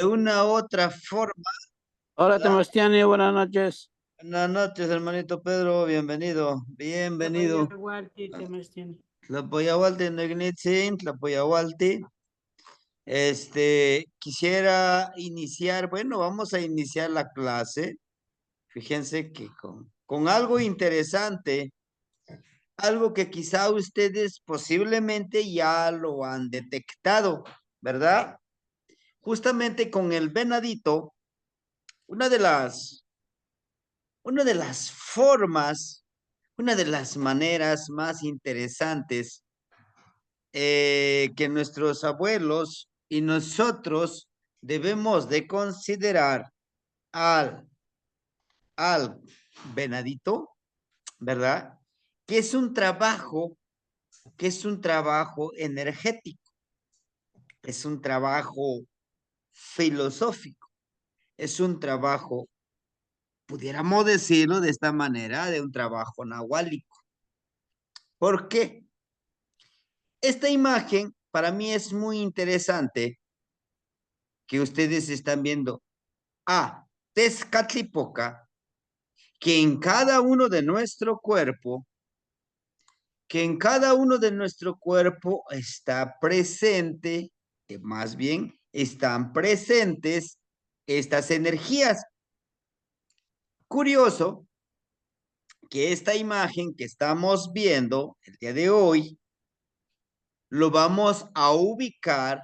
una otra forma. Hola, Hola. Temastiani, buenas noches. Buenas noches, hermanito Pedro, bienvenido, bienvenido. Temastiani. Tlapoyawalti Negnitzin, Tlapoyawalti. Quisiera iniciar, bueno, vamos a iniciar la clase. Fíjense que con algo interesante, algo que quizá ustedes posiblemente ya lo han detectado, ¿verdad? Justamente con el venadito, una de las Una de las formas, una de las maneras más interesantes que nuestros abuelos y nosotros debemos de considerar al, al venadito, ¿verdad? Que es un trabajo, que es un trabajo energético, es un trabajo filosófico, es un trabajo, pudiéramos decirlo de esta manera, de un trabajo nahuálico. ¿Por qué? Esta imagen para mí es muy interesante que ustedes están viendo a Tezcatlipoca, que en cada uno de nuestro cuerpo, que en cada uno de nuestro cuerpo está presente, que más bien están presentes estas energías. Curioso que esta imagen que estamos viendo el día de hoy, lo vamos a ubicar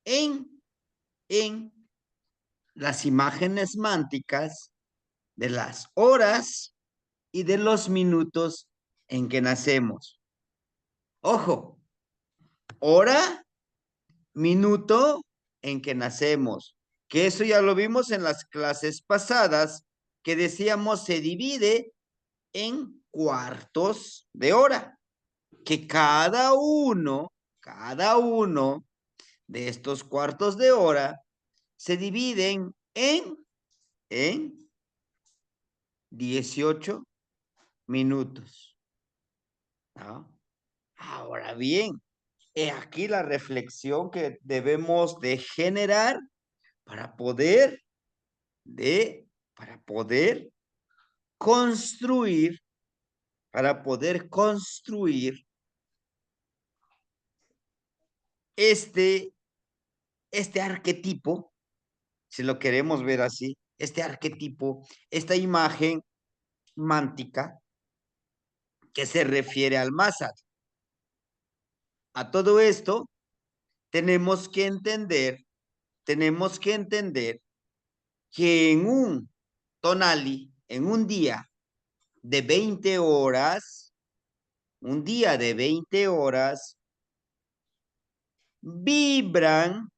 en las imágenes mánticas de las horas y de los minutos en que nacemos. Ojo, hora, minuto en que nacemos, que eso ya lo vimos en las clases pasadas, que decíamos se divide en cuartos de hora, que cada uno de estos cuartos de hora se dividen en 18 minutos, ¿no? Ahora bien, he aquí la reflexión que debemos de generar para poder para poder construir, para poder construir este, este arquetipo, si lo queremos ver así, este arquetipo, esta imagen mántica que se refiere al Mazat. A todo esto tenemos que entender que en un tonali, en un día de 20 horas, un día de 20 horas, vibran,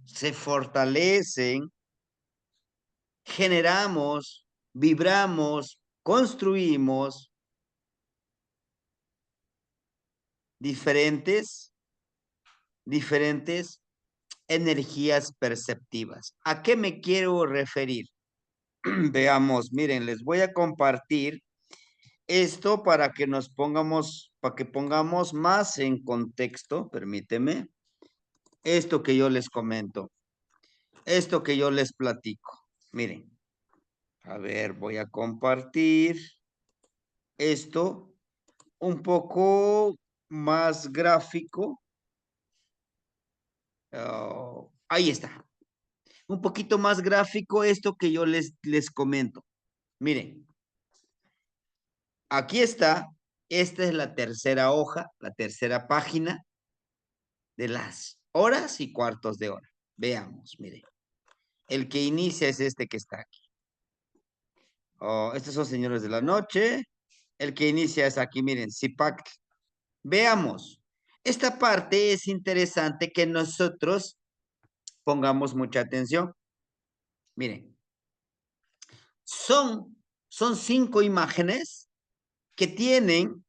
se fortalecen, generamos, vibramos, construimos diferentes energías perceptivas. ¿A qué me quiero referir? Veamos, miren, les voy a compartir esto para que pongamos más en contexto, permíteme, esto que yo les comento, esto que yo les platico. Miren, a ver, voy a compartir esto un poco más gráfico. Ahí está. Un poquito más gráfico esto que yo les comento. Miren, aquí está. Esta es la tercera hoja, la tercera página de las horas y cuartos de hora. Veamos, miren. El que inicia es este que está aquí. Estos son señores de la noche. El que inicia es aquí, miren, Zipac. Veamos. Esta parte es interesante que nosotros pongamos mucha atención. Miren, son 5 imágenes que tienen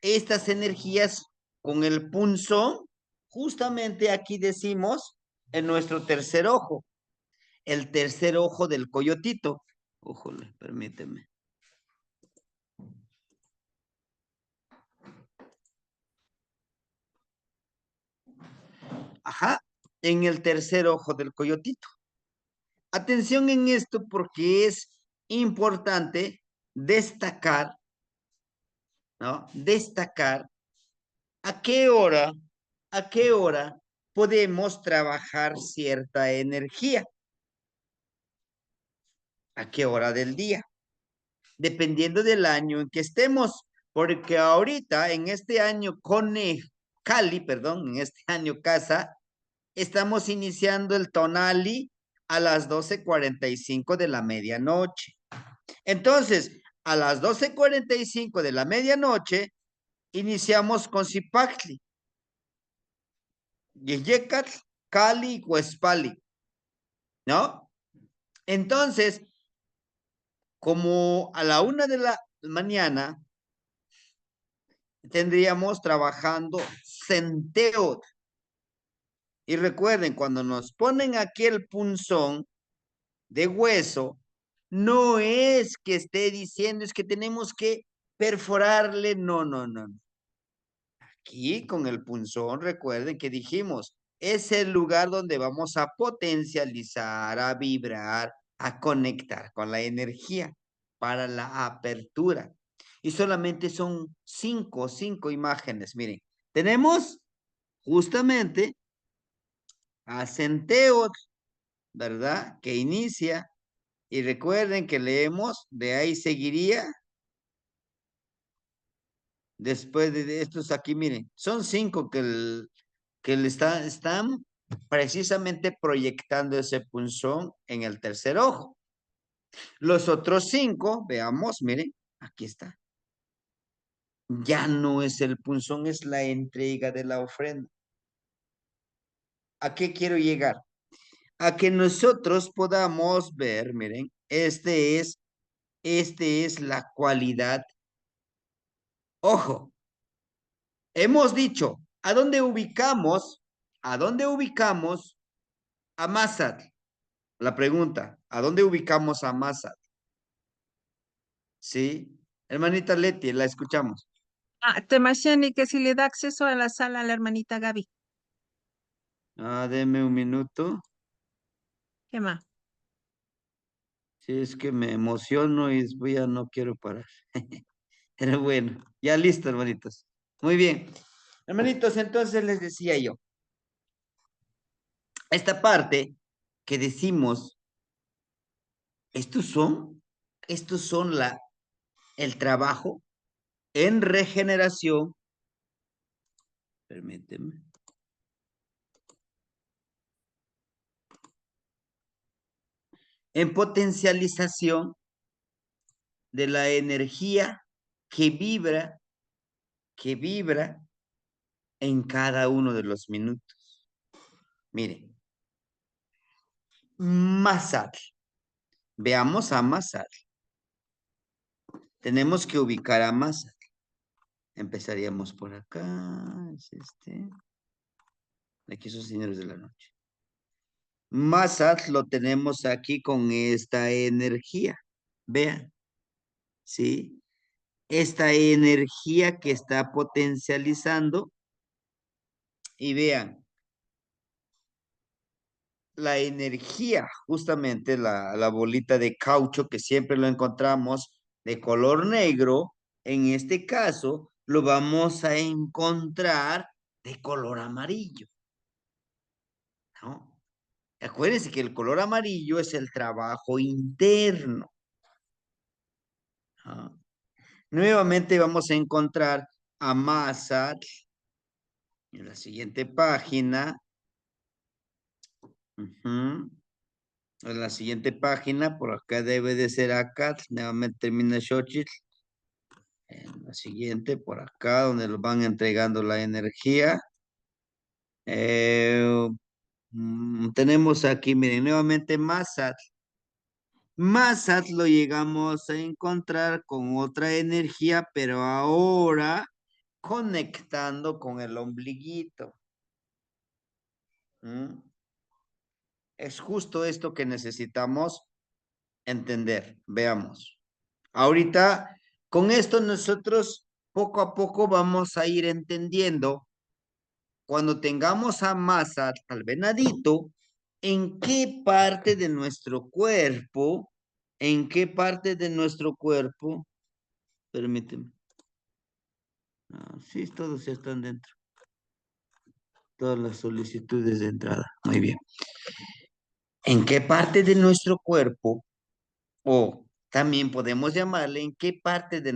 estas energías con el punzón. Justamente aquí decimos en nuestro tercer ojo, el tercer ojo del coyotito. Ojole, permíteme. Ajá, en el tercer ojo del coyotito. Atención en esto porque es importante destacar, ¿no? Destacar a qué hora podemos trabajar cierta energía. ¿A qué hora del día? Dependiendo del año en que estemos, porque ahorita en este año Cali, perdón, en este año Casa, estamos iniciando el tonali a las 12:45 de la medianoche. Entonces, a las 12:45 de la medianoche, iniciamos con Zipactli, Yeyecatl, Cali, Huespali, ¿no? Entonces, como a la 1 de la mañana, tendríamos trabajando centeo. Y recuerden, cuando nos ponen aquí el punzón de hueso, no es que esté diciendo, es que tenemos que perforarle, no, no, no. Aquí con el punzón, recuerden que dijimos, es el lugar donde vamos a potencializar, a vibrar, a conectar con la energía para la apertura. Y solamente son cinco imágenes. Miren, tenemos justamente a Centeot, ¿verdad? Que inicia. Y recuerden que leemos, de ahí seguiría. Después de estos aquí, miren, son 5 que le están precisamente proyectando ese punzón en el tercer ojo. Los otros 5, veamos, miren, aquí está. Ya no es el punzón, es la entrega de la ofrenda. ¿A qué quiero llegar? A que nosotros podamos ver, miren, este es la cualidad. Ojo, hemos dicho, ¿a dónde ubicamos? ¿A dónde ubicamos a Massad? La pregunta, ¿a dónde ubicamos a Massad? ¿Sí? Hermanita Leti, la escuchamos. Temashani, que si le da acceso a la sala a la hermanita Gaby. Deme un minuto. ¿Qué más? Sí, es que me emociono y después ya no quiero parar. Pero bueno, ya listo, hermanitos. Muy bien. Hermanitos, entonces les decía yo, esta parte que decimos, estos son el trabajo en regeneración. Permíteme. En potencialización de la energía que vibra en cada uno de los minutos. Miren, Massad. Veamos a Massad. Tenemos que ubicar a Massad. Empezaríamos por acá. Es este. Aquí son señores de la noche. Massad lo tenemos aquí con esta energía. Vean. ¿Sí? Esta energía que está potencializando. Y vean, la energía, justamente la bolita de caucho que siempre lo encontramos de color negro, en este caso lo vamos a encontrar de color amarillo, ¿no? Acuérdense que el color amarillo es el trabajo interno, ¿no? Nuevamente vamos a encontrar a Massad en la siguiente página. En la siguiente página, por acá debe de ser acá, nuevamente termina Xochitl. En la siguiente, por acá, donde los van entregando la energía. Tenemos aquí, miren, nuevamente Massad. Massad lo llegamos a encontrar con otra energía, pero ahora conectando con el ombliguito. Es justo esto que necesitamos entender. Veamos. Ahorita, con esto nosotros poco a poco vamos a ir entendiendo cuando tengamos a Mazat, al venadito, ¿en qué parte de nuestro cuerpo? ¿En qué parte de nuestro cuerpo? Permíteme. Ah, sí, todos ya están dentro. Todas las solicitudes de entrada. Muy bien. ¿En qué parte de nuestro cuerpo? O también podemos llamarle en qué parte de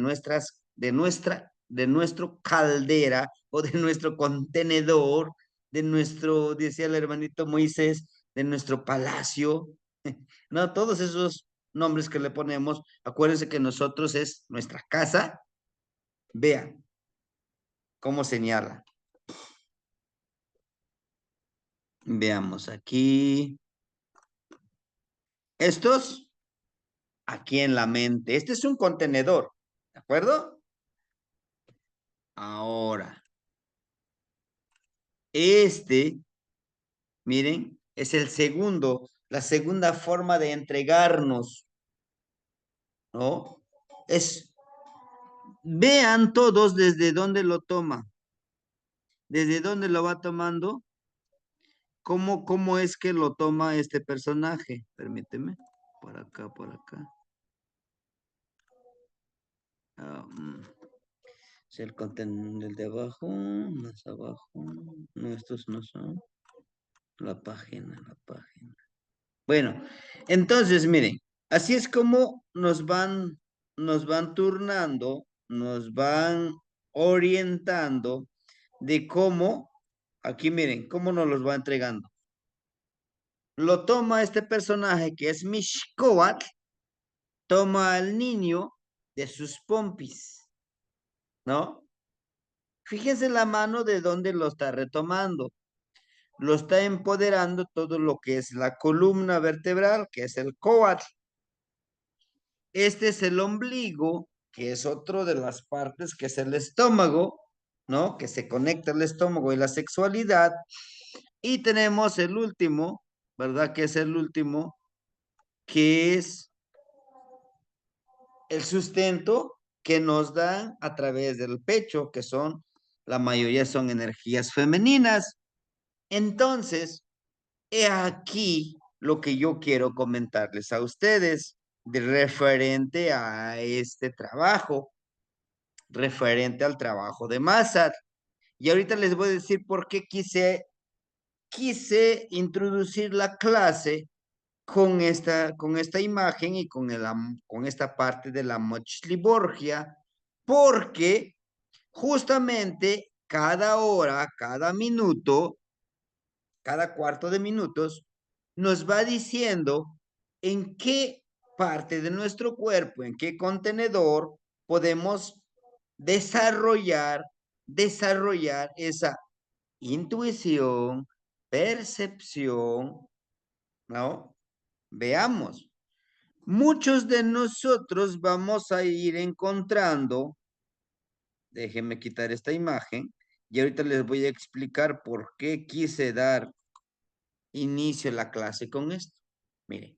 de nuestro caldera o de nuestro contenedor, de nuestro, decía el hermanito Moisés, de nuestro palacio. No, todos esos nombres que le ponemos, acuérdense que nosotros es nuestra casa. Vean cómo señala. Veamos aquí. Estos aquí en la mente. Este es un contenedor, ¿de acuerdo? Ahora, este, miren, es la segunda forma de entregarnos, ¿no? Vean todos desde dónde lo toma, desde dónde lo va tomando, cómo es que lo toma este personaje. Permíteme, por acá, por acá. Ah, si el contenido del de abajo, más abajo. No, estos no son. La página. Bueno, entonces miren, así es como nos van turnando, nos van orientando de cómo, aquí miren, cómo nos los va entregando. Lo toma este personaje que es Mishkoat, toma al niño de sus pompis, ¿no? Fíjense la mano de dónde lo está retomando. Lo está empoderando todo lo que es la columna vertebral, que es el coat. Este es el ombligo, que es otro de las partes, que es el estómago, ¿no? Que se conecta el estómago y la sexualidad. Y tenemos el último, ¿verdad? Que es el último, que es el sustento que nos dan a través del pecho, que son, la mayoría son energías femeninas. Entonces, he aquí lo que yo quiero comentarles a ustedes de referente a este trabajo, referente al trabajo de Mazar. Y ahorita les voy a decir por qué quise introducir la clase con esta imagen y con esta parte de la Mochliborgia, porque justamente cada hora, cada minuto, cada cuarto de minutos, nos va diciendo en qué parte de nuestro cuerpo, en qué contenedor podemos desarrollar esa intuición, percepción, ¿no? Veamos. Muchos de nosotros vamos a ir encontrando, déjenme quitar esta imagen, y ahorita les voy a explicar por qué quise dar inicio a la clase con esto. Miren,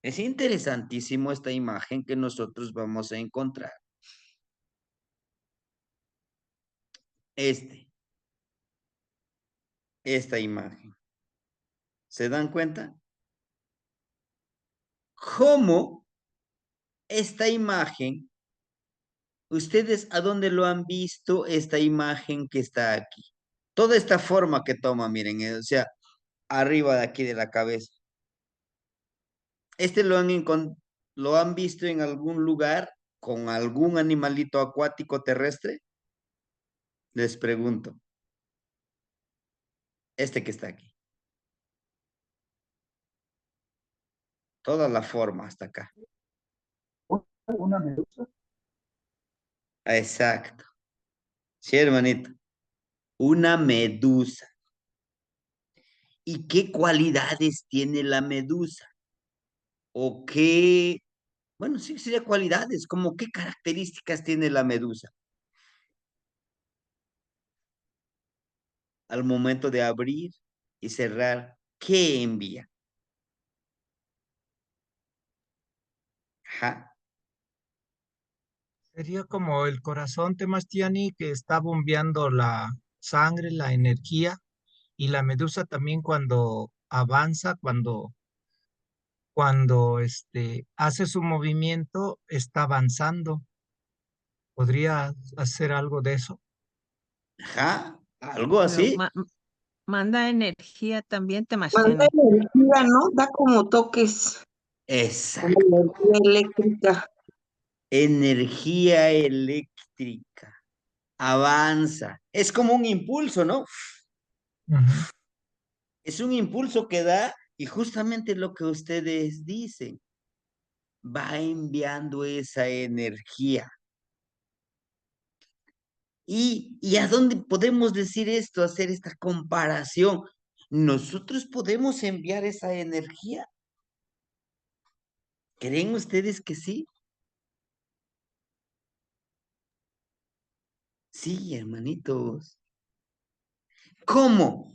es interesantísimo esta imagen que nosotros vamos a encontrar. Esta imagen. ¿Se dan cuenta? ¿Cómo esta imagen, ustedes a dónde lo han visto esta imagen que está aquí? Toda esta forma que toma, miren, o sea, arriba de aquí de la cabeza. ¿Lo han visto en algún lugar con algún animalito acuático terrestre? Les pregunto. Este que está aquí. Toda la forma hasta acá. Una medusa. Exacto. Sí, hermanito. Una medusa. ¿Y qué cualidades tiene la medusa? ¿O qué? Bueno, sí, sería cualidades, como qué características tiene la medusa al momento de abrir y cerrar. ¿Qué envía? Ajá. Sería como el corazón Temastiani que está bombeando la sangre, la energía, y la medusa también cuando avanza, cuando hace su movimiento, está avanzando. ¿Podría hacer algo de eso? Ajá, algo Pero así. manda energía también, Manda Temashtiani. energía, ¿no? Da como toques, como Exacto. energía eléctrica. Energía eléctrica. Avanza. Es como un impulso, ¿no? Ujú. Es un impulso que da y justamente lo que ustedes dicen, va enviando esa energía. ¿Y a dónde podemos decir esto, hacer esta comparación? ¿Nosotros podemos enviar esa energía? ¿Creen ustedes que sí? Sí, hermanitos. ¿Cómo?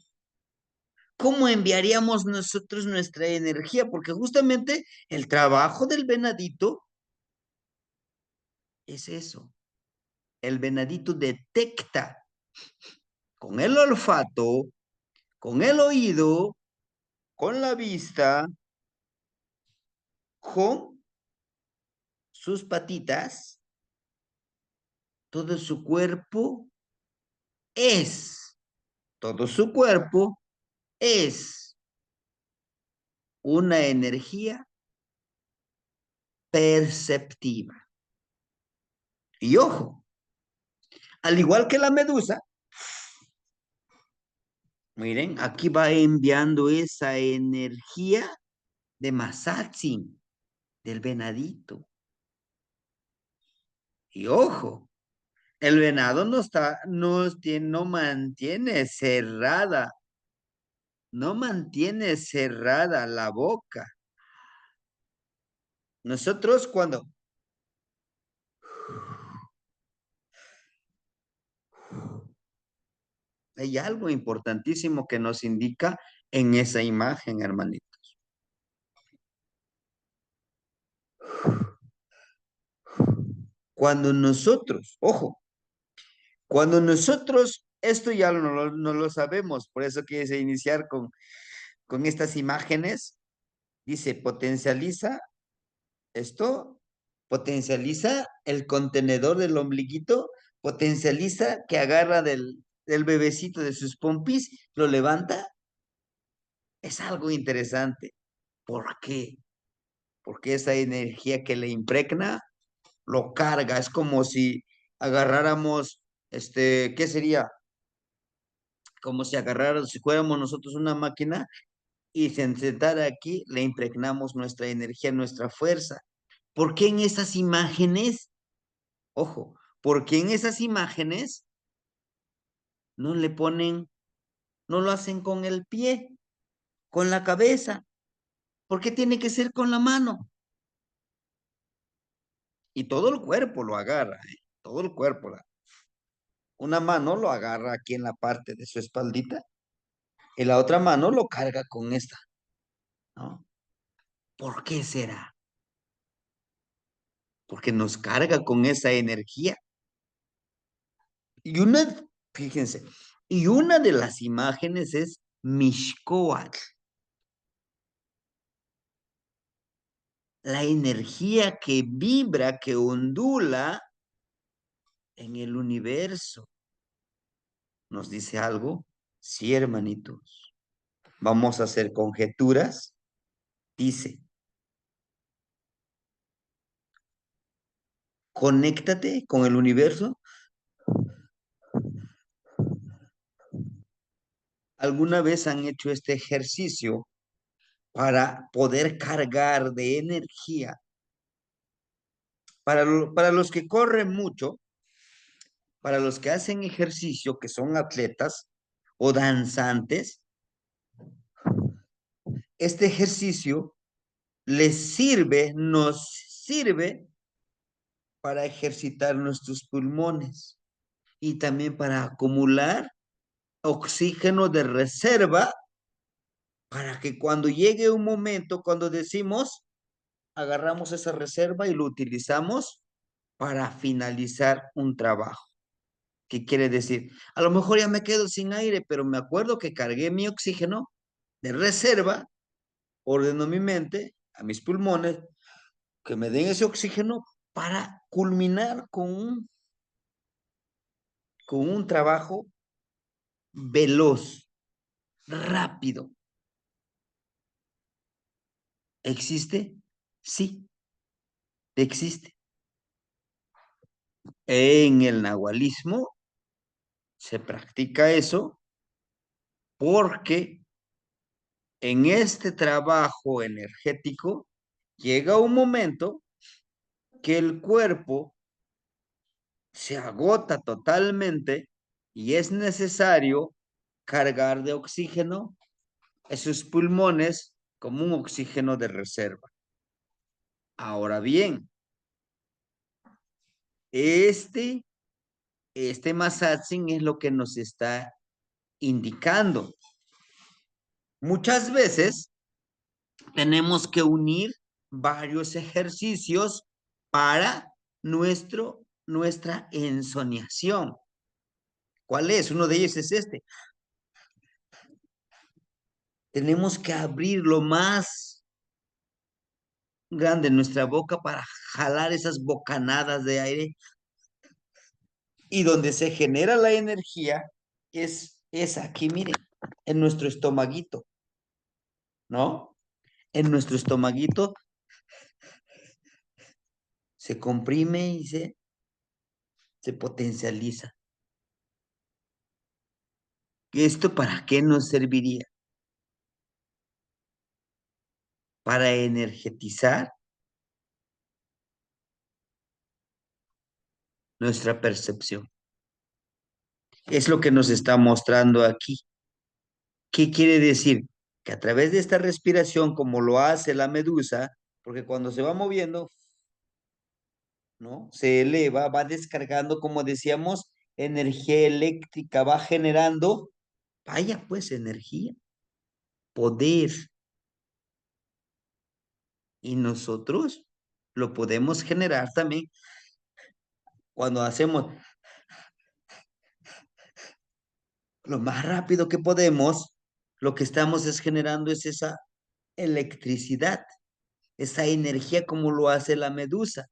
¿Cómo enviaríamos nosotros nuestra energía? Porque justamente el trabajo del venadito es eso. El venadito detecta con el olfato, con el oído, con la vista, con sus patitas, todo su cuerpo es, todo su cuerpo es una energía perceptiva. Y ojo, al igual que la medusa, miren, aquí va enviando esa energía de Masatsin, del venadito. Y ojo, el venado no mantiene cerrada, no mantiene cerrada la boca. Nosotros cuando hay algo importantísimo que nos indica en esa imagen, hermanito. Cuando nosotros, ojo, cuando nosotros, esto ya no lo sabemos, por eso quise iniciar con estas imágenes, dice, potencializa esto, potencializa el contenedor del ombliguito, potencializa que agarra del bebecito de sus pompis, lo levanta. Es algo interesante. ¿Por qué? Porque esa energía que le impregna lo carga. Es como si agarráramos, ¿qué sería? Como si agarráramos, si fuéramos nosotros una máquina y se sentara aquí, le impregnamos nuestra energía, nuestra fuerza. ¿Por qué en esas imágenes, ojo, porque en esas imágenes no le ponen, no lo hacen con el pie, con la cabeza? ¿Por qué tiene que ser con la mano? Y todo el cuerpo lo agarra, ¿eh? Todo el cuerpo. Una mano lo agarra aquí en la parte de su espaldita y la otra mano lo carga con esta, ¿no? ¿Por qué será? Porque nos carga con esa energía. Y fíjense, y una de las imágenes es Mishkoach, la energía que vibra, que ondula en el universo. ¿Nos dice algo? Sí, hermanitos. Vamos a hacer conjeturas. Dice, conéctate con el universo. ¿Alguna vez han hecho este ejercicio para poder cargar de energía? Para los que corren mucho, para los que hacen ejercicio, que son atletas o danzantes, este ejercicio nos sirve para ejercitar nuestros pulmones y también para acumular oxígeno de reserva para que cuando llegue un momento, cuando decimos, agarramos esa reserva y lo utilizamos para finalizar un trabajo. ¿Qué quiere decir? A lo mejor ya me quedo sin aire, pero me acuerdo que cargué mi oxígeno de reserva, ordeno mi mente, a mis pulmones, que me den ese oxígeno para culminar con un trabajo veloz, rápido. ¿Existe? Sí, existe. En el nahualismo se practica eso porque en este trabajo energético llega un momento que el cuerpo se agota totalmente y es necesario cargar de oxígeno esos pulmones como un oxígeno de reserva. Ahora bien, este Masatsing es lo que nos está indicando. Muchas veces tenemos que unir varios ejercicios para nuestra ensoñación. ¿Cuál es? Uno de ellos es este. Tenemos que abrir lo más grande nuestra boca para jalar esas bocanadas de aire y donde se genera la energía es aquí, miren, en nuestro estomaguito, ¿no? En nuestro estomaguito se comprime y se potencializa. ¿Esto para qué nos serviría? Para energetizar nuestra percepción. Es lo que nos está mostrando aquí. ¿Qué quiere decir? Que a través de esta respiración, como lo hace la medusa, porque cuando se va moviendo, ¿no? Se eleva, va descargando, como decíamos, energía eléctrica, va generando, vaya pues, energía, poder. Y nosotros lo podemos generar también cuando hacemos lo más rápido que podemos, lo que estamos es generando es esa electricidad, esa energía como lo hace la medusa.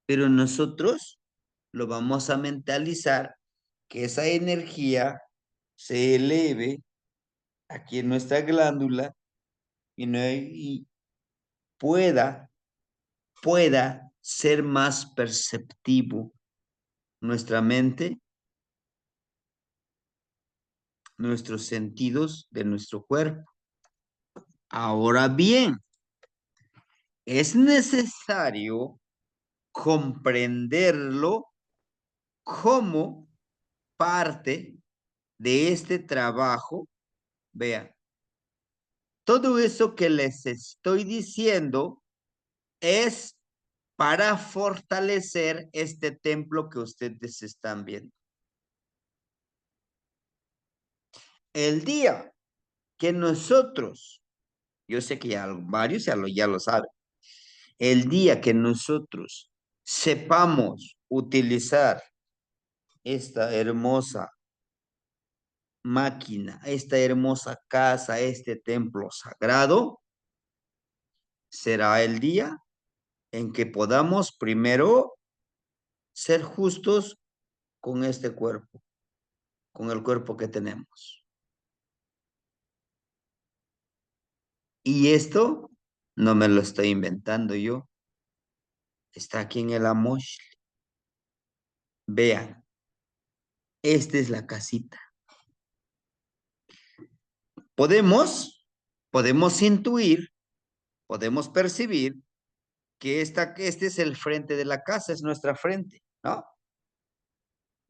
Pero nosotros lo vamos a mentalizar que esa energía se eleve aquí en nuestra glándula y pueda ser más perceptivo nuestra mente, nuestros sentidos de nuestro cuerpo. Ahora bien, es necesario comprenderlo como parte de este trabajo. Vean, todo eso que les estoy diciendo es para fortalecer este templo que ustedes están viendo. El día que nosotros, yo sé que ya varios ya lo saben, el día que nosotros sepamos utilizar esta hermosa máquina, esta hermosa casa, este templo sagrado, será el día en que podamos primero ser justos con este cuerpo, con el cuerpo que tenemos. Y esto no me lo estoy inventando yo. Está aquí en el Amosh. Vean, esta es la casita. Podemos intuir, podemos percibir que este es el frente de la casa, es nuestra frente, ¿no?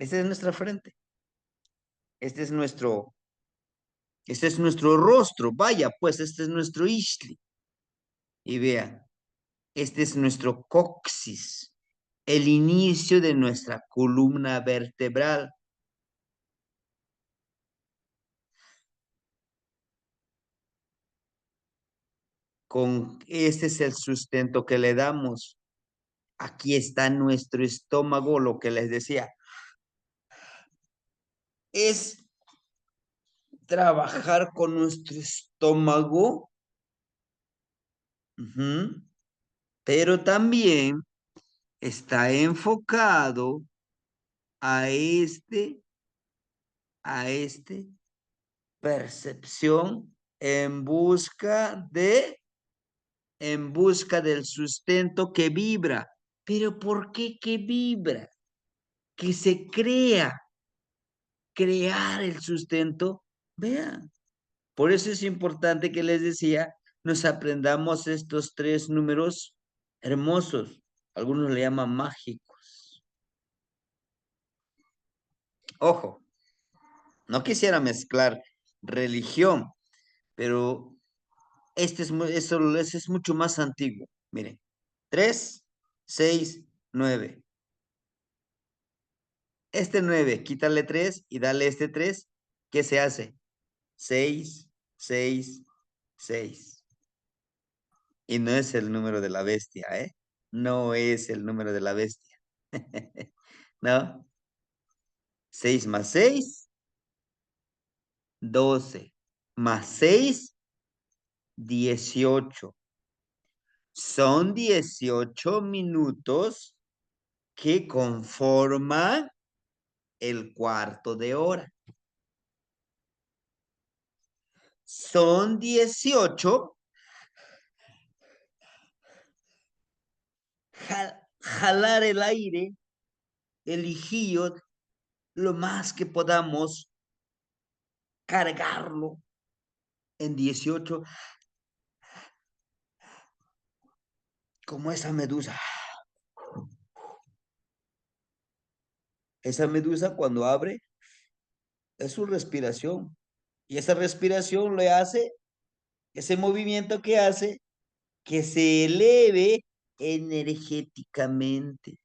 Esta es nuestra frente. Este es nuestro rostro. Vaya, pues este es nuestro Ishli. Y vean, este es nuestro coxis, el inicio de nuestra columna vertebral. Este es el sustento que le damos. Aquí está nuestro estómago, lo que les decía. es trabajar con nuestro estómago, pero también está enfocado a percepción en busca del sustento que vibra. ¿Pero por qué que vibra? Que se crear el sustento. Vean, por eso es importante que les decía, nos aprendamos estos 3 números hermosos. Algunos le llaman mágicos. Ojo, no quisiera mezclar religión, pero este es mucho más antiguo. Miren, 3, 6, 9. Este 9, quítale 3 y dale este 3. ¿Qué se hace? 6, 6, 6. Y no es el número de la bestia, ¿eh? No es el número de la bestia. ¿No? 6 más 6, 12. Más 6, 18. Son 18 minutos que conforman el cuarto de hora. Son 18. Jalar el aire, el líquido, lo más que podamos, cargarlo en 18, como esa medusa. Esa medusa cuando abre es su respiración. Y esa respiración le hace, ese movimiento que hace, que se eleve energéticamente.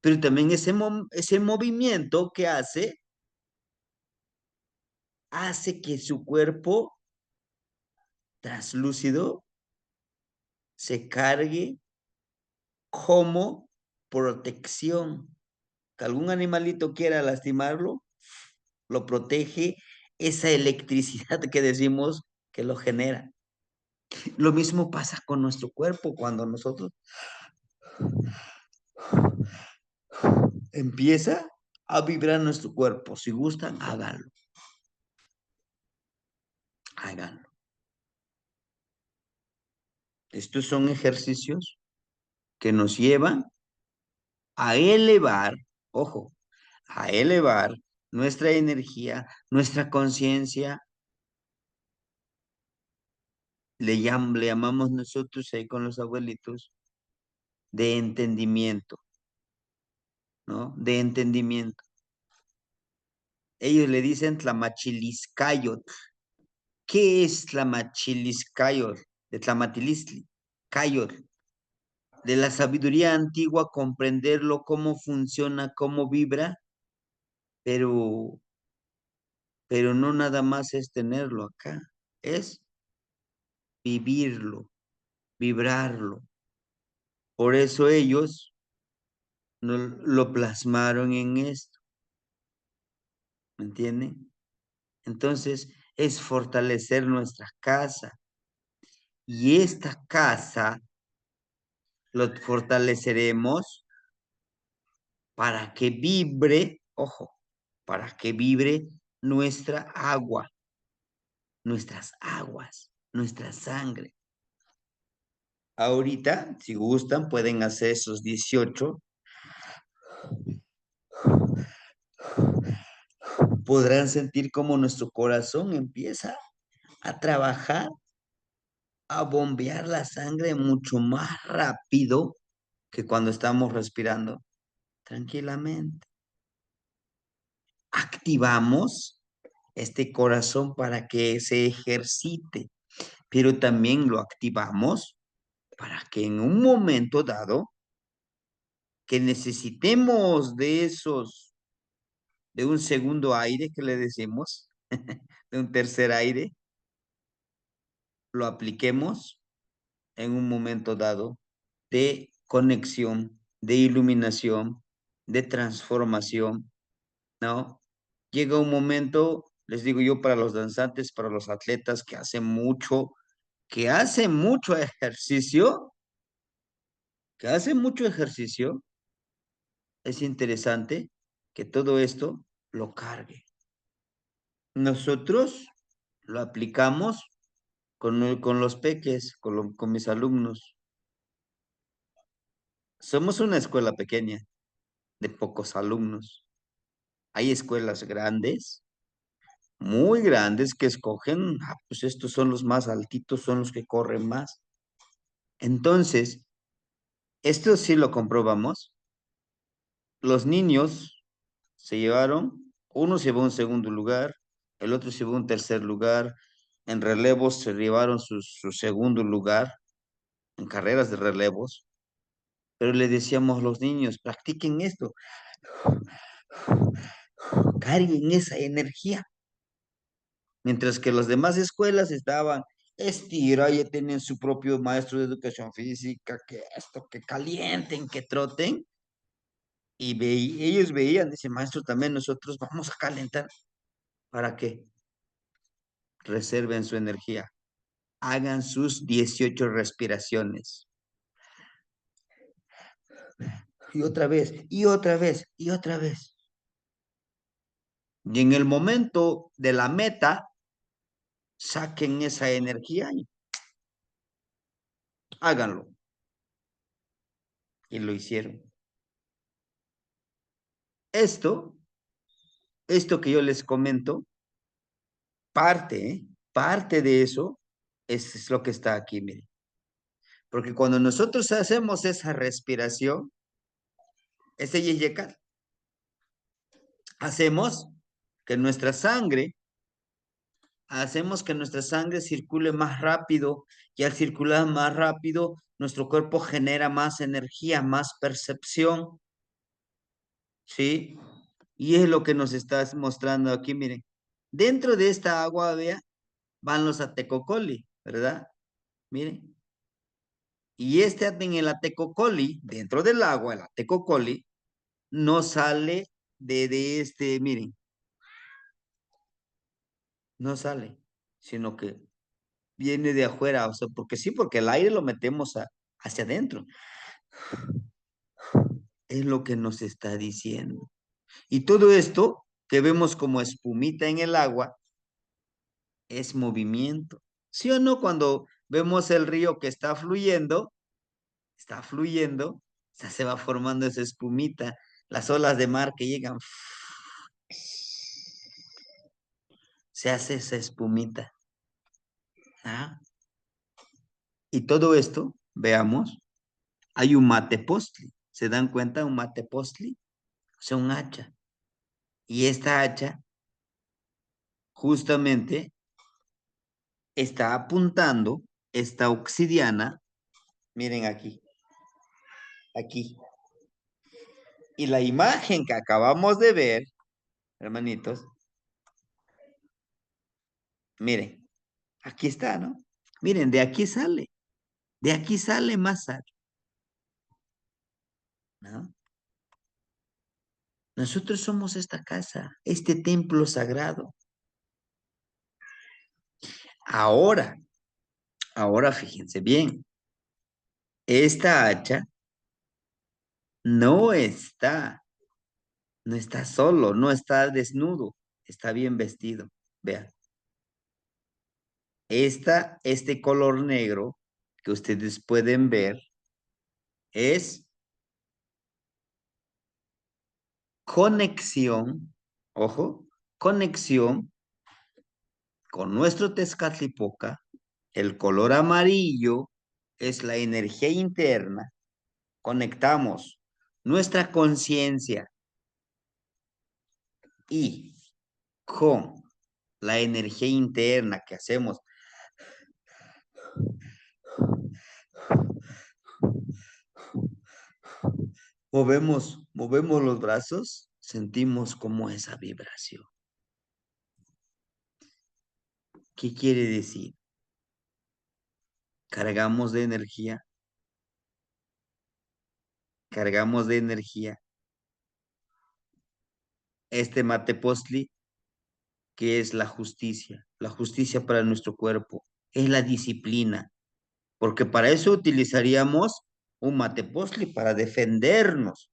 Pero también ese movimiento que hace que su cuerpo translúcido se cargue como protección. Que algún animalito quiera lastimarlo, lo protege esa electricidad que decimos que lo genera. Lo mismo pasa con nuestro cuerpo cuando nosotros empieza a vibrar nuestro cuerpo. Si gustan, háganlo. Háganlo. Estos son ejercicios que nos llevan a elevar, ojo, a elevar nuestra energía, nuestra conciencia. Le llamamos nosotros ahí con los abuelitos de entendimiento, ¿no? De entendimiento. Ellos le dicen Tlamachiliscayot. ¿Qué es Tlamachiliscayot? De Tlamatilistli, Cayot. De la sabiduría antigua, comprenderlo, cómo funciona, cómo vibra, pero no nada más es tenerlo acá, es vivirlo, vibrarlo. Por eso ellos lo plasmaron en esto. ¿Me entienden? Entonces, es fortalecer nuestra casa. Y esta casa lo fortaleceremos para que vibre, ojo, para que vibre nuestra agua, nuestras aguas, nuestra sangre. Ahorita, si gustan, pueden hacer esos 18. Podrán sentir cómo nuestro corazón empieza a trabajar, a bombear la sangre mucho más rápido que cuando estamos respirando tranquilamente. Activamos este corazón para que se ejercite, pero también lo activamos para que en un momento dado que necesitemos de un segundo aire que le decimos, de un tercer aire, lo apliquemos en un momento dado de conexión, de iluminación, de transformación, ¿no? Llega un momento, les digo yo, para los danzantes, para los atletas que hacen mucho ejercicio, que hacen mucho ejercicio, es interesante que todo esto lo cargue. Nosotros lo aplicamos con los peques, con mis alumnos. Somos una escuela pequeña, de pocos alumnos. Hay escuelas grandes, muy grandes, que escogen, pues estos son los más altitos, son los que corren más. Entonces, esto sí lo comprobamos. Los niños se llevaron, uno se llevó un segundo lugar, el otro se llevó un tercer lugar, en relevos se llevaron su segundo lugar, en carreras de relevos, pero le decíamos a los niños, practiquen esto, carguen esa energía. Mientras que las demás escuelas estaban, estira, ya tienen su propio maestro de educación física, que esto, que calienten, que troten, y ellos veían, dice maestro, también nosotros vamos a calentar. ¿Para qué? Reserven su energía. Hagan sus 18 respiraciones. Y otra vez, y otra vez, y otra vez. Y en el momento de la meta, saquen esa energía y háganlo. Y lo hicieron. Esto que yo les comento, parte de eso es lo que está aquí, miren. Porque cuando nosotros hacemos esa respiración, ese yeyekat, hacemos que nuestra sangre, circule más rápido, y al circular más rápido, nuestro cuerpo genera más energía, más percepción, ¿sí? Y es lo que nos estás mostrando aquí, miren. Dentro de esta agua, vea, van los atecocoli, ¿verdad? Miren. Y en el atecocoli, dentro del agua, el atecocoli, no sale miren, no sale, sino que viene de afuera, o sea, porque sí, porque el aire lo metemos hacia adentro. Es lo que nos está diciendo. Y todo esto que vemos como espumita en el agua es movimiento. ¿Sí o no? Cuando vemos el río que está fluyendo, o sea, se va formando esa espumita, las olas de mar que llegan, se hace esa espumita. ¿Ah? Y todo esto, veamos, hay un mate postli. ¿Se dan cuenta? Un mate postli, o sea, un hacha. Y esta hacha justamente está apuntando esta obsidiana, miren aquí. Y la imagen que acabamos de ver, hermanitos, miren, aquí está, ¿no? Miren, de aquí sale más sal, ¿no? Nosotros somos esta casa, este templo sagrado. Ahora fíjense bien, esta hacha no está solo, no está desnudo, está bien vestido. Vean, este color negro que ustedes pueden ver es conexión, ojo, conexión con nuestro Tezcatlipoca. El color amarillo es la energía interna. Conectamos nuestra conciencia y con la energía interna que hacemos. Movemos los brazos, sentimos como esa vibración. ¿Qué quiere decir? Cargamos de energía. este matepostli, que es la justicia para nuestro cuerpo, es la disciplina, porque para eso utilizaríamos un matepostli, para defendernos,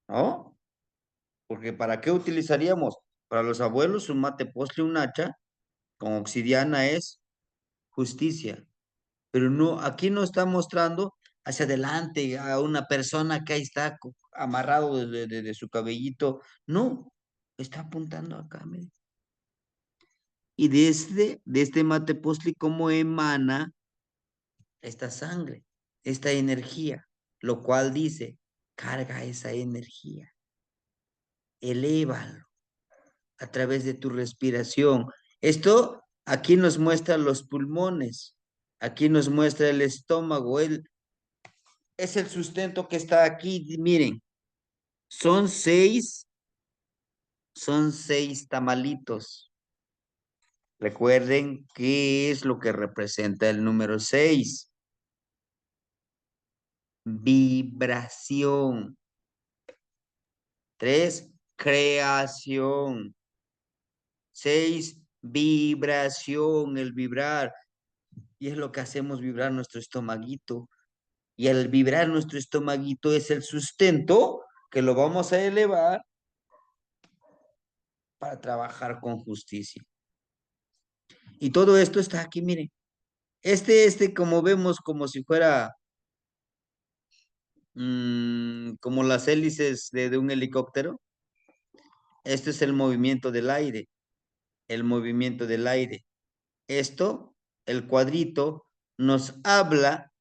¿no? Porque ¿para qué utilizaríamos? Para los abuelos un matepostli, un hacha con obsidiana es justicia, pero no, aquí no está mostrando hacia adelante a una persona que ahí está amarrado de su cabellito, no, está apuntando acá, mire. Y de este matepostli, ¿cómo emana esta sangre, esta energía? Lo cual dice, carga esa energía, elévalo a través de tu respiración. Esto aquí nos muestra los pulmones, aquí nos muestra el estómago, es el sustento que está aquí. Miren, son seis tamalitos. Recuerden qué es lo que representa el número 6. Vibración. 3, creación. 6, vibración, el vibrar. Y es lo que hacemos vibrar nuestro estomaguito. Y al vibrar nuestro estomaguito es el sustento que lo vamos a elevar para trabajar con justicia. Y todo esto está aquí, miren. Como vemos, como si fuera como las hélices de un helicóptero. Esto es el movimiento del aire, el movimiento del aire. Esto, el cuadrito, nos habla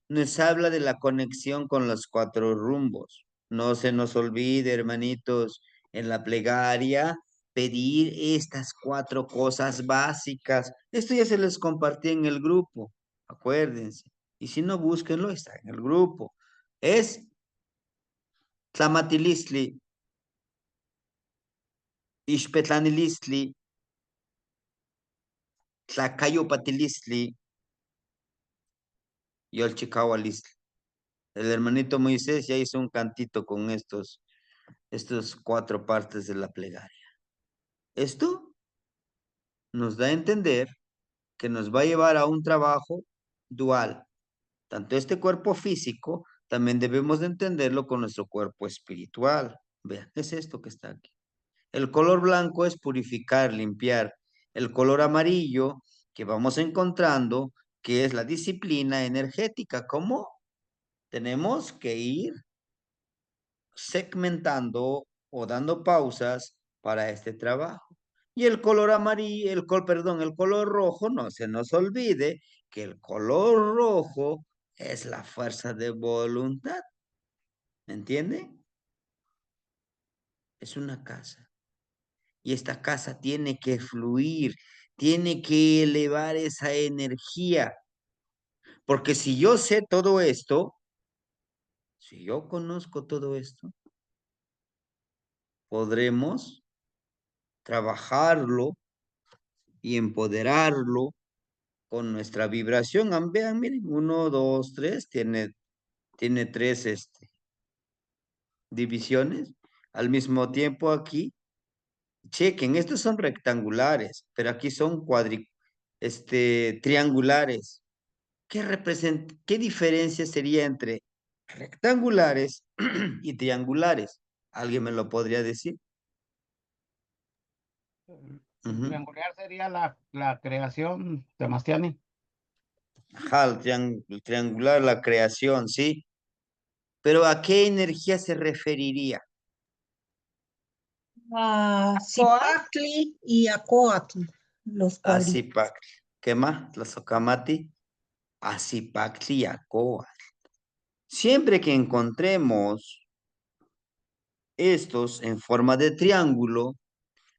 de la conexión con los 4 rumbos. No se nos olvide, hermanitos, en la plegaria, pedir estas 4 cosas básicas. Esto ya se les compartí en el grupo, acuérdense. Y si no, búsquenlo, está en el grupo. Es Tlamatilistli, Ixpetlanilistli, Tlacayopatilistli y Olchicahualistli. El hermanito Moisés ya hizo un cantito con estos 4 partes de la plegaria. Esto nos da a entender que nos va a llevar a un trabajo dual. Tanto este cuerpo físico, también debemos de entenderlo con nuestro cuerpo espiritual. Vean, es esto que está aquí. El color blanco es purificar, limpiar. El color amarillo que vamos encontrando, que es la disciplina energética. ¿Cómo? Tenemos que ir segmentando o dando pausas para este trabajo. Y el color amarillo, el color rojo, no se nos olvide que el color rojo es la fuerza de voluntad. ¿Me entiende? Es una casa. Y esta casa tiene que fluir, tiene que elevar esa energía. Porque si yo sé todo esto, si yo conozco todo esto, podremos trabajarlo y empoderarlo con nuestra vibración. Vean, miren, 1, 2, 3, tiene 3 divisiones. Al mismo tiempo aquí, chequen, estos son rectangulares, pero aquí son triangulares. ¿Qué diferencia sería entre rectangulares y triangulares? ¿Alguien me lo podría decir? El Ujú. triangular sería la creación de Mastiani. Ajá, el triangular, la creación, ¿sí? Pero ¿a qué energía se referiría? A Zipacli y a Coatl, los cuadritos. Azipacli. ¿Qué más? Tlazocamati. Azipacli y Acoa. Siempre que encontremos estos en forma de triángulo,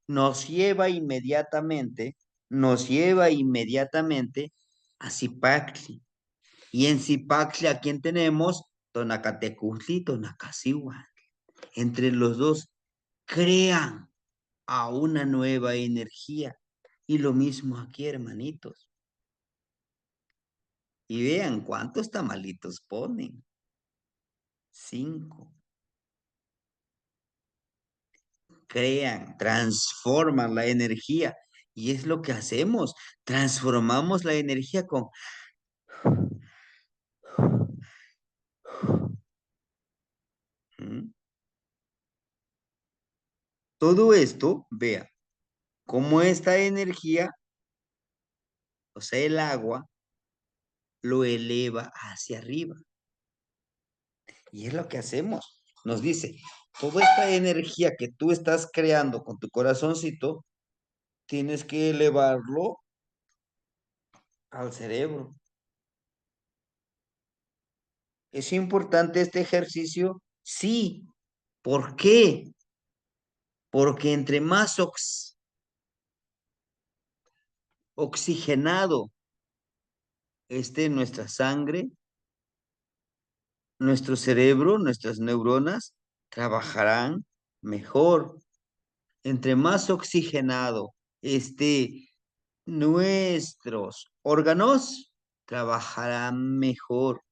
nos lleva inmediatamente a Zipacli. Y en Zipacli, ¿a quién tenemos? Tonacatecutli, Tonacasihuatl. Entre los dos crean a una nueva energía. Y lo mismo aquí, hermanitos. Y vean cuántos tamalitos ponen. 5. crean, transforman la energía. Y es lo que hacemos. Transformamos la energía con... ¿Mm? Todo esto, vea, cómo esta energía, o sea, el agua, lo eleva hacia arriba. Y es lo que hacemos. Nos dice, toda esta energía que tú estás creando con tu corazoncito, tienes que elevarlo al cerebro. ¿Es importante este ejercicio? Sí. ¿Por qué? Porque entre más oxigenado esté nuestra sangre, nuestro cerebro, nuestras neuronas trabajarán mejor. Entre más oxigenado esté nuestros órganos, trabajarán mejor.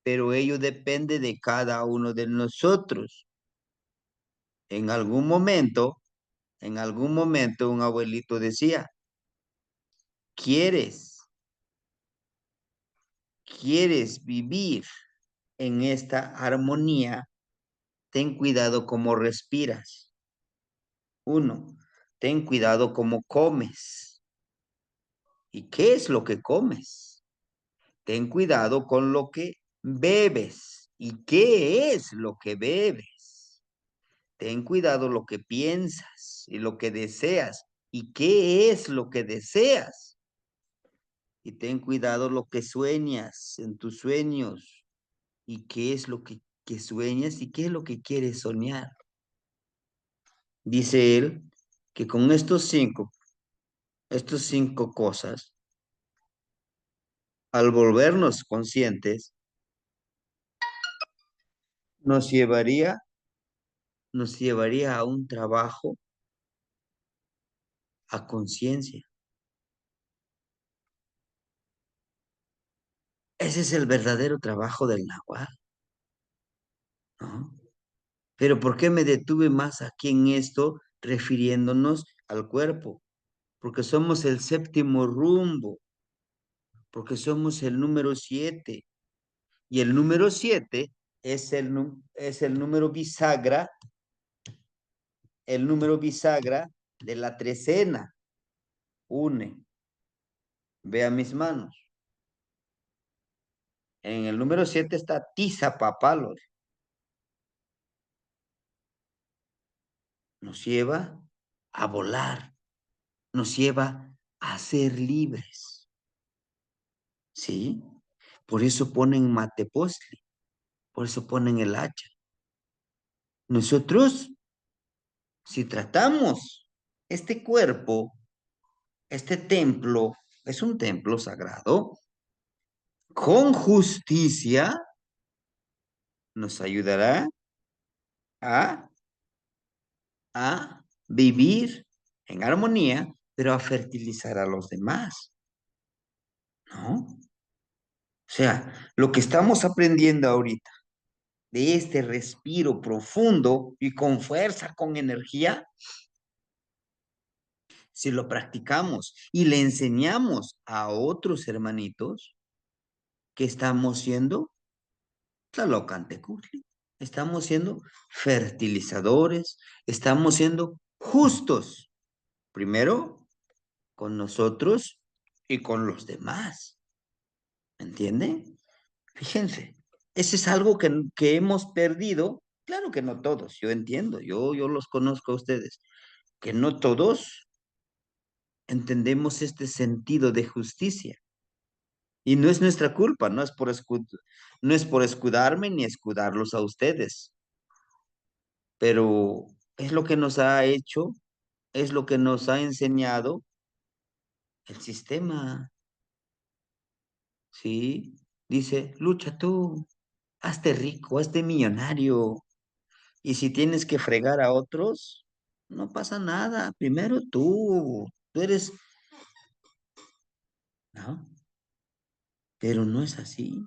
Pero ello depende de cada uno de nosotros. En algún momento un abuelito decía, ¿quieres vivir en esta armonía? Ten cuidado cómo respiras. 1, ten cuidado cómo comes. ¿Y qué es lo que comes? Ten cuidado con lo que bebes. ¿Y qué es lo que bebes? Ten cuidado lo que piensas y lo que deseas. ¿Y qué es lo que deseas? Y ten cuidado lo que sueñas en tus sueños. ¿Y qué es lo que sueñas y qué es lo que quieres soñar? Dice él que con estos cinco cosas, al volvernos conscientes, nos llevaría a un trabajo a conciencia. Ese es el verdadero trabajo del Nahual, ¿no? Pero ¿por qué me detuve más aquí en esto refiriéndonos al cuerpo? Porque somos el séptimo rumbo, porque somos el número 7. Y el número 7 es el número bisagra de la trecena. Une. Vea mis manos. En el número 7 está Tiza Papalo. Nos lleva a volar. Nos lleva a ser libres. ¿Sí? Por eso ponen Matepostli. Por eso ponen el hacha. Nosotros, si tratamos este cuerpo, este templo, es un templo sagrado, con justicia, nos ayudará a vivir en armonía, pero a fertilizar a los demás, ¿no? O sea, lo que estamos aprendiendo ahorita, de este respiro profundo y con fuerza, con energía, si lo practicamos y le enseñamos a otros hermanitos, que estamos siendo Tlalocantecutli, estamos siendo fertilizadores, estamos siendo justos, primero con nosotros y con los demás. ¿Me entienden? Fíjense, ese es algo que hemos perdido. Claro que no todos, yo entiendo, yo los conozco a ustedes, que no todos entendemos este sentido de justicia. Y no es nuestra culpa, no es por escudarme ni escudarlos a ustedes, pero es lo que nos ha hecho, es lo que nos ha enseñado el sistema, ¿sí? Dice, lucha tú, hazte rico, hazte millonario. Y si tienes que fregar a otros, no pasa nada. Primero tú eres, ¿no? Pero no es así.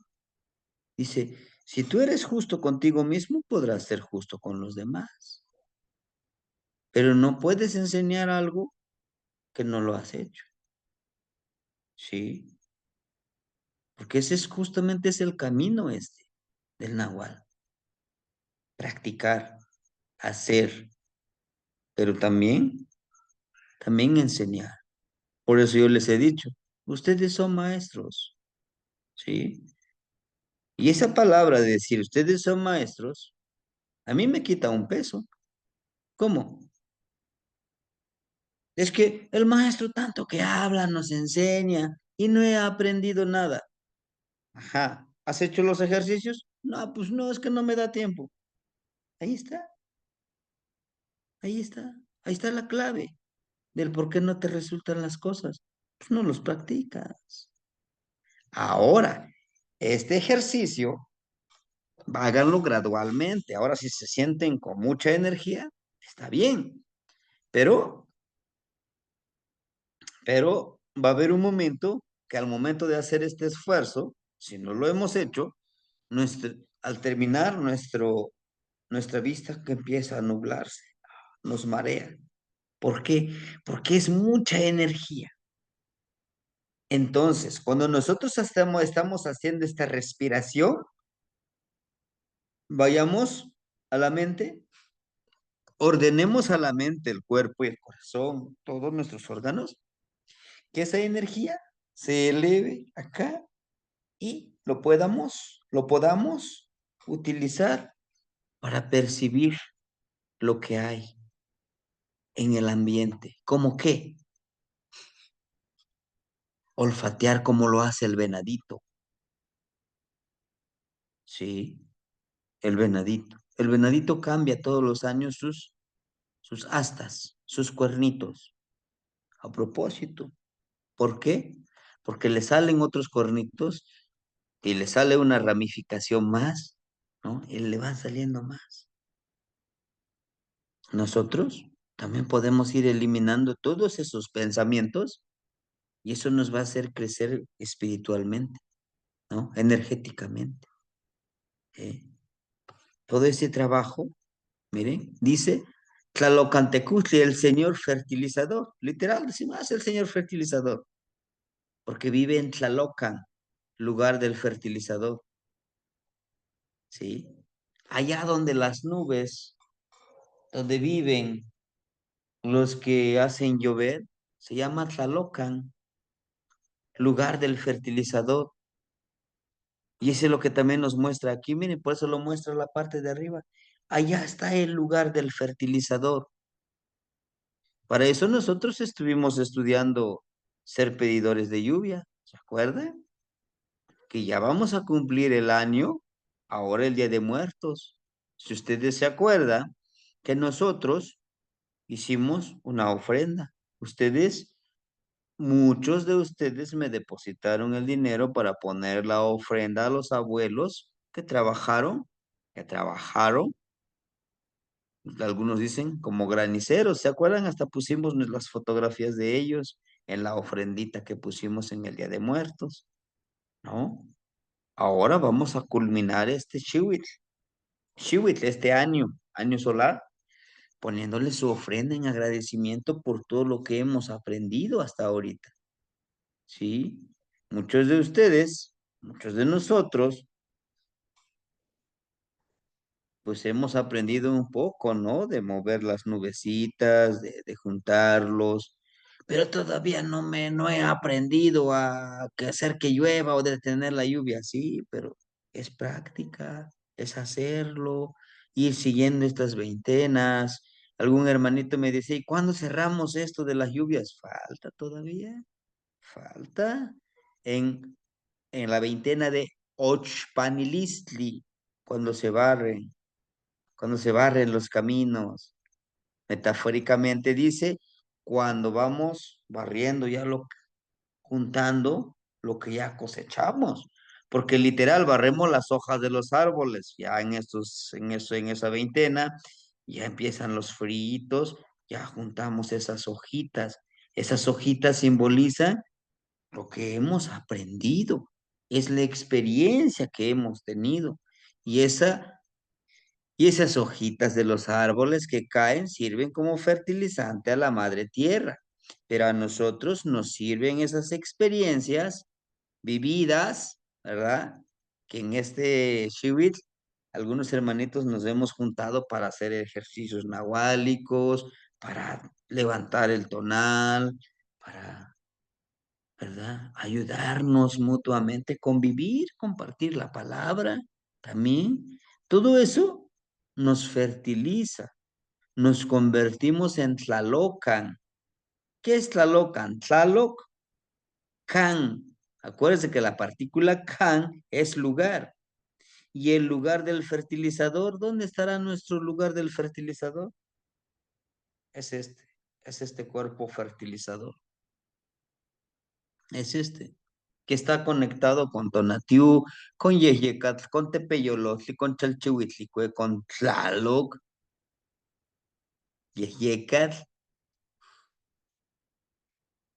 Dice, si tú eres justo contigo mismo, podrás ser justo con los demás. pero no puedes enseñar algo que no lo has hecho. ¿Sí? Porque ese es justamente es el camino del Nahual. Practicar, hacer, pero también enseñar. Por eso yo les he dicho, ustedes son maestros, ¿sí? Y esa palabra de decir, ustedes son maestros, a mí me quita un peso. ¿Cómo? Es que el maestro tanto que habla, nos enseña y no he aprendido nada. Ajá. ¿Has hecho los ejercicios? No, pues no, es que no me da tiempo. Ahí está, ahí está, ahí está la clave del por qué no te resultan las cosas. Pues no los practicas. Ahora, este ejercicio, háganlo gradualmente. Ahora, si se sienten con mucha energía, está bien. Pero, pero va a haber un momento que al momento de hacer este esfuerzo, si no lo hemos hecho, al terminar nuestra vista que empieza a nublarse, nos marea. ¿Por qué? Porque es mucha energía. Entonces, cuando nosotros estamos haciendo esta respiración, vayamos a la mente, ordenemos a la mente, el cuerpo y el corazón, todos nuestros órganos, que esa energía se eleve acá y lo podamos utilizar para percibir lo que hay en el ambiente. ¿Cómo qué? Olfatear como lo hace el venadito. Sí, el venadito. El venadito cambia todos los años sus astas, sus cuernitos. A propósito. ¿Por qué? Porque le salen otros cuernitos y le sale una ramificación más, ¿no? Y le van saliendo más. Nosotros también podemos ir eliminando todos esos pensamientos y eso nos va a hacer crecer espiritualmente, ¿no? Energéticamente. ¿Eh? Todo ese trabajo, miren, dice Tlalocantecutli, el señor fertilizador. Literal, decimos, es el señor fertilizador, porque vive en Tlalocan, lugar del fertilizador, ¿sí? Allá donde las nubes, donde viven los que hacen llover, se llama Tlalocan, lugar del fertilizador. Y eso es lo que también nos muestra aquí, miren, por eso lo muestra la parte de arriba. Allá está el lugar del fertilizador. Para eso nosotros estuvimos estudiando ser pedidores de lluvia, ¿se acuerdan? Que ya vamos a cumplir el año, ahora el Día de Muertos. Si ustedes se acuerdan, que nosotros hicimos una ofrenda. Muchos de ustedes me depositaron el dinero para poner la ofrenda a los abuelos que trabajaron, algunos dicen como graniceros, ¿se acuerdan? Hasta pusimos las fotografías de ellos en la ofrendita que pusimos en el Día de Muertos, ¿no? Ahora vamos a culminar este Shiwit, este año solar, poniéndole su ofrenda en agradecimiento por todo lo que hemos aprendido hasta ahorita, ¿sí? Muchos de ustedes, muchos de nosotros, pues hemos aprendido un poco, ¿no? De mover las nubecitas, de juntarlos, pero todavía no he aprendido a hacer que llueva o detener la lluvia, sí, pero es práctica, es hacerlo, ir siguiendo estas veintenas. Algún hermanito me dice, ¿y cuándo cerramos esto de las lluvias? Falta todavía, falta en, en la veintena de Ochpanilistli, cuando se barren los caminos. Metafóricamente dice, cuando vamos barriendo juntando lo que ya cosechamos. Porque literal barremos las hojas de los árboles, ya en esa veintena, ya empiezan los fritos, ya juntamos esas hojitas. Esas hojitas simbolizan lo que hemos aprendido, es la experiencia que hemos tenido. Y esa Y esas hojitas de los árboles que caen sirven como fertilizante a la madre tierra. Pero a nosotros nos sirven esas experiencias vividas, ¿verdad? Que en este Shiwit, algunos hermanitos nos hemos juntado para hacer ejercicios nahuálicos, para levantar el tonal, para, ¿verdad? Ayudarnos mutuamente, convivir, compartir la palabra también. Todo eso nos fertiliza, nos convertimos en Tlalocan. ¿Qué es Tlalocan? Tlaloc, can. Acuérdense que la partícula can es lugar. ¿Y el lugar del fertilizador? ¿Dónde estará nuestro lugar del fertilizador? Es este. Es este cuerpo fertilizador. Es este. Que está conectado con Tonatiuh, con Yeyecatl, con Tepeyolotli, con Chalchihuitlicue, con Tlaloc, Yeyecatl.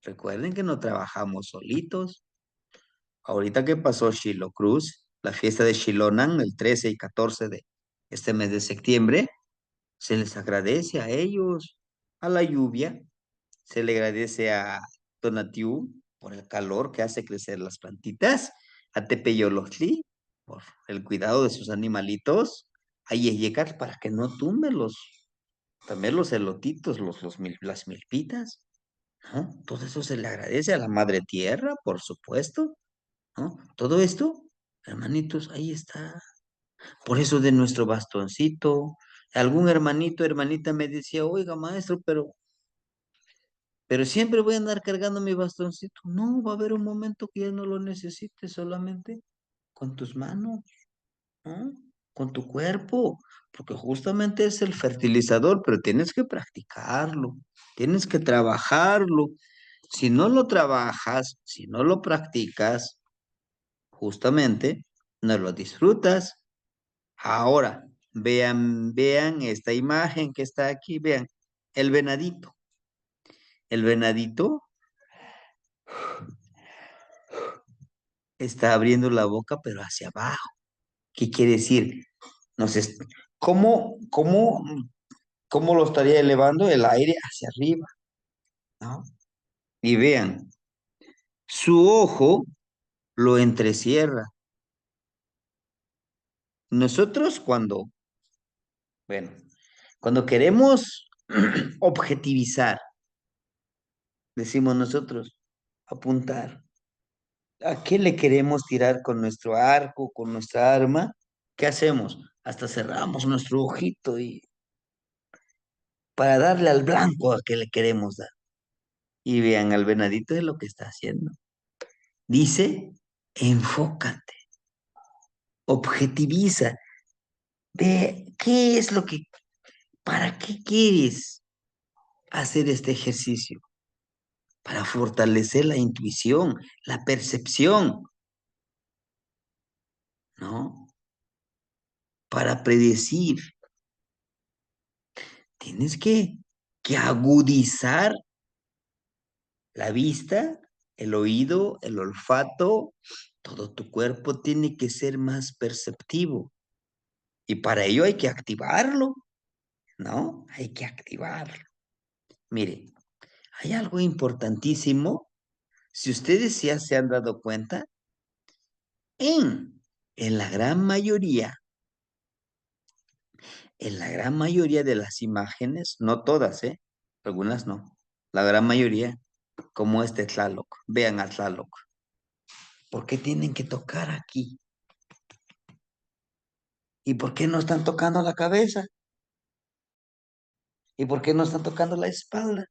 Recuerden que no trabajamos solitos. Ahorita que pasó Shiloh Cruz, la fiesta de Shilonan, el 13 y 14 de este mes de septiembre, se les agradece a ellos, a la lluvia, se le agradece a Tonatiuh por el calor que hace crecer las plantitas, a Tepeyolotli por el cuidado de sus animalitos, a Yeyecat para que no tumben también los elotitos, las milpitas, ¿no? Todo eso se le agradece a la madre tierra, por supuesto, ¿no? Todo esto, hermanitos, ahí está. Por eso de nuestro bastoncito, algún hermanito, hermanita me decía, oiga, maestro, pero siempre voy a andar cargando mi bastoncito. No, va a haber un momento que ya no lo necesites solamente con tus manos, ¿no? Con tu cuerpo, porque justamente es el fertilizador, pero tienes que practicarlo, tienes que trabajarlo. Si no lo trabajas, si no lo practicas, justamente no lo disfrutas. Ahora, vean esta imagen que está aquí, vean, el venadito. El venadito está abriendo la boca, pero hacia abajo. ¿Qué quiere decir? No sé, ¿cómo, cómo, cómo lo estaría elevando el aire hacia arriba? ¿No? Y vean, su ojo lo entrecierra. Nosotros bueno, cuando queremos objetivizar, decimos nosotros, apuntar. ¿A qué le queremos tirar con nuestro arco, con nuestra arma? ¿Qué hacemos? Hasta cerramos nuestro ojito y para darle al blanco a que le queremos dar. Y vean, al venadito es lo que está haciendo. Dice, enfócate, objetiviza, ve qué es lo que, para qué quieres hacer este ejercicio. Para fortalecer la intuición, la percepción, ¿no? Para predecir. Tienes que agudizar la vista, el oído, el olfato, todo tu cuerpo tiene que ser más perceptivo. Y para ello hay que activarlo, ¿no? Hay que activarlo. Mire, hay algo importantísimo. Si ustedes ya se han dado cuenta, en la gran mayoría, de las imágenes, no todas, ¿eh? Algunas no. La gran mayoría, como este Tlaloc. Vean a Tlaloc. ¿Por qué tienen que tocar aquí? ¿Y por qué no están tocando la cabeza? ¿Y por qué no están tocando la espalda?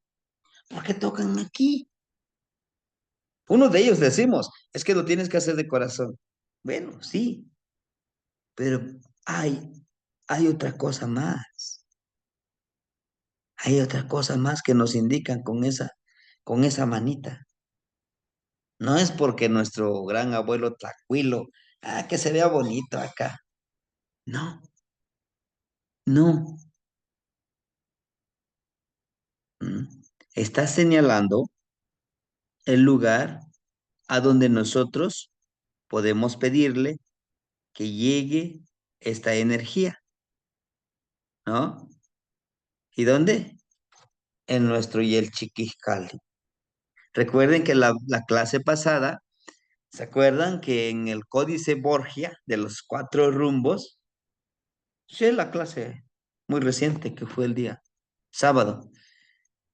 ¿Por qué tocan aquí? Uno de ellos decimos, es que lo tienes que hacer de corazón. Bueno, sí, pero hay, hay otra cosa más. Hay otra cosa más que nos indican con esa manita. No es porque nuestro gran abuelo Tlacuilo, que se vea bonito acá. No, no. ¿Mm? Está señalando el lugar a donde nosotros podemos pedirle que llegue esta energía. ¿no? ¿Y dónde? En nuestro Yelchiquiscali. Recuerden que la clase pasada, ¿se acuerdan que en el Códice Borgia de los 4 rumbos? Sí, la clase muy reciente que fue el día sábado.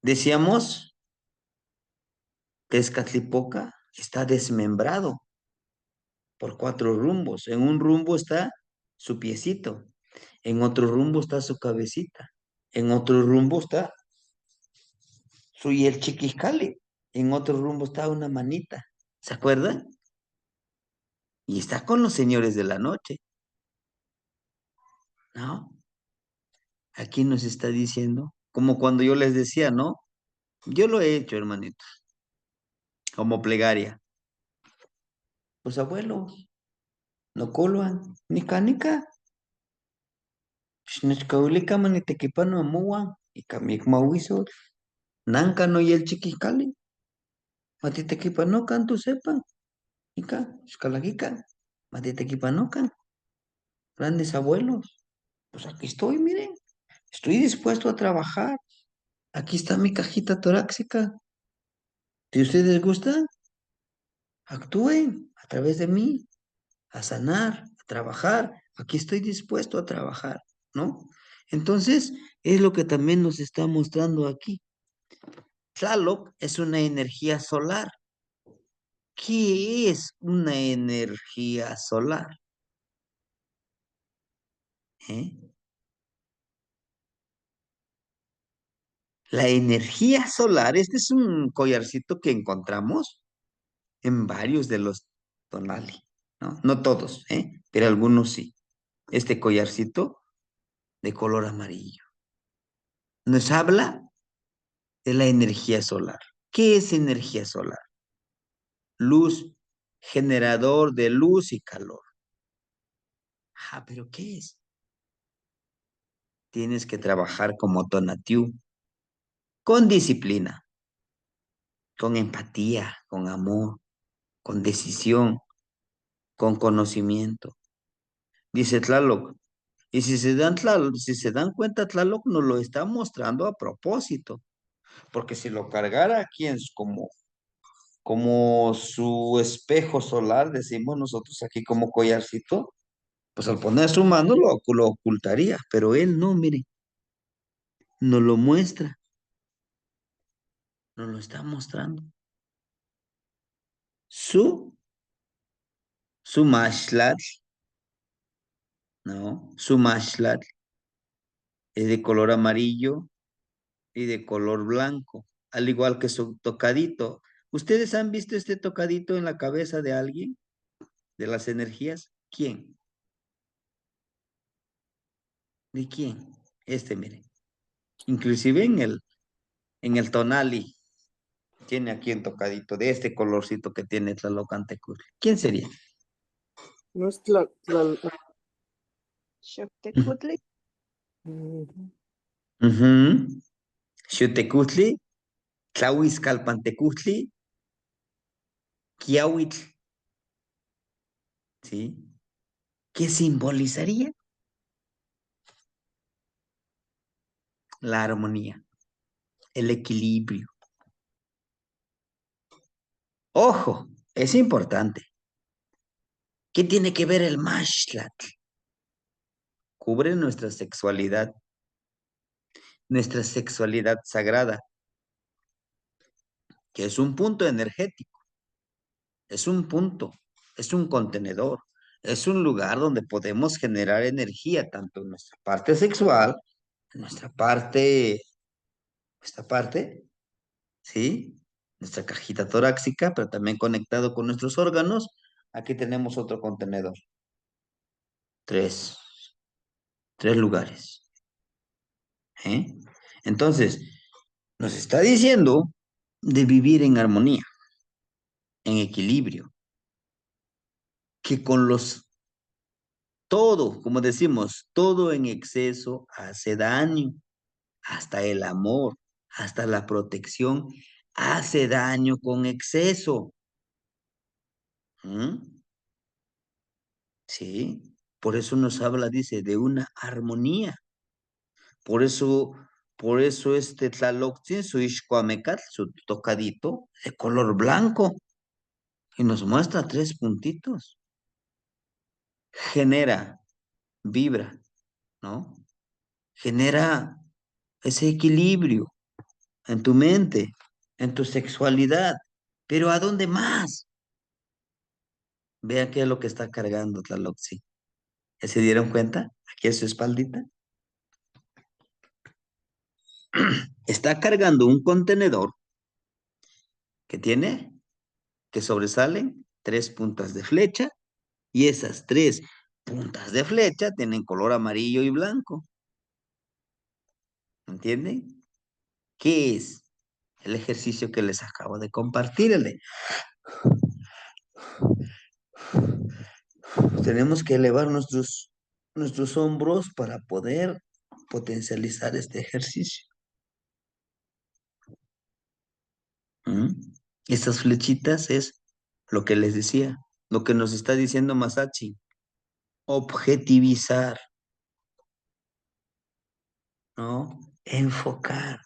Decíamos que Escatlipoca está desmembrado por 4 rumbos. En un rumbo está su piecito, en otro rumbo está su cabecita, en otro rumbo está su Yelchiquiscali, en otro rumbo está una manita. ¿Se acuerdan? Y está con los señores de la noche, ¿no? Aquí nos está diciendo, como cuando yo les decía, ¿no? Yo lo he hecho, hermanitos, como plegaria. Los abuelos no coluan, ni canica. Xnechcaulika manitequipano amuan, y camik mawiso, nanca no y el chiquicali. Matitequipanocan, tú sepan, ica, xcalagica, matitequipanocan, grandes abuelos. Pues aquí estoy, miren, estoy dispuesto a trabajar. Aquí está mi cajita torácica. Si ustedes gustan, actúen a través de mí, a sanar, a trabajar. Aquí estoy dispuesto a trabajar, ¿no? Entonces, es lo que también nos está mostrando aquí. Tlaloc es una energía solar. ¿Qué es una energía solar? ¿Eh? La energía solar, este es un collarcito que encontramos en varios de los tonali, ¿no? No todos, pero algunos sí. Este collarcito de color amarillo. Nos habla de la energía solar. ¿Qué es energía solar? Luz, generador de luz y calor. Ah, pero ¿qué es? Tienes que trabajar como Tonatiuh, con disciplina, con empatía, con amor, con decisión, con conocimiento. Dice Tlaloc. Y si se dan cuenta, Tlaloc nos lo está mostrando a propósito. Porque si lo cargara aquí como su espejo solar, decimos nosotros aquí como collarcito, pues al poner su mano lo ocultaría, pero él no, mire, nos lo muestra, nos lo está mostrando. Su mashlat, ¿no? Su mashlat es de color amarillo y de color blanco, al igual que su tocadito. ¿Ustedes han visto este tocadito en la cabeza de alguien? ¿De las energías? ¿Quién? ¿De quién? Este, miren. Inclusive en el tonali, tiene aquí un tocadito de este colorcito que tiene Tlalocantecutli. ¿Quién sería? No es Xoctecutli, Ujú. Xutecutli, Tlahuizcalpantecutli, Quiahuitl, ¿sí? ¿Qué simbolizaría? La armonía, el equilibrio. Ojo, es importante. ¿Qué tiene que ver el mashlat? Cubre nuestra sexualidad sagrada, que es un punto energético, es un punto, es un contenedor, es un lugar donde podemos generar energía, tanto en nuestra parte sexual, en esta parte, ¿sí? Nuestra cajita torácica, pero también conectado con nuestros órganos. Aquí tenemos otro contenedor. Tres lugares. ¿Eh? Entonces, nos está diciendo de vivir en armonía, en equilibrio, que todo, como decimos, todo en exceso hace daño, hasta el amor, hasta la protección hace daño con exceso. ¿Mm? Sí, por eso nos habla, dice, de una armonía. Por eso, por eso este Tlaloc su Ixcuamecatl, su tocadito, de color blanco, y nos muestra 3 puntitos. Genera, vibra, ¿no? Genera ese equilibrio en tu mente, en tu sexualidad. Pero ¿a dónde más? Vean qué es lo que está cargando Tlaloc. ¿Ya se dieron cuenta? Aquí es su espaldita. Está cargando un contenedor que sobresalen 3 puntas de flecha, y esas 3 puntas de flecha tienen color amarillo y blanco. ¿Entienden? ¿Qué es? El ejercicio que les acabo de compartir. Tenemos que elevar nuestros hombros para poder potencializar este ejercicio. ¿Mm? Estas flechitas es lo que les decía, lo que nos está diciendo Masachi. Objetivizar, ¿no? Enfocar,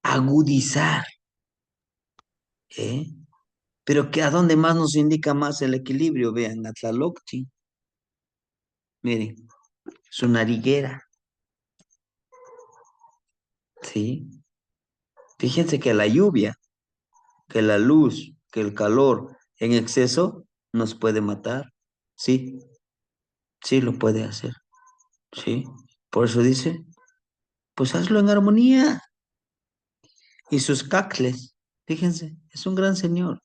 agudizar, ¿eh? Pero que a dónde más nos indica más el equilibrio, vean, Atlalocchi. Miren, su nariguera, ¿sí? Fíjense que la lluvia, que la luz, que el calor en exceso nos puede matar. Sí, sí lo puede hacer, ¿sí? Por eso dice, pues hazlo en armonía. Y sus cacles, fíjense, es un gran señor.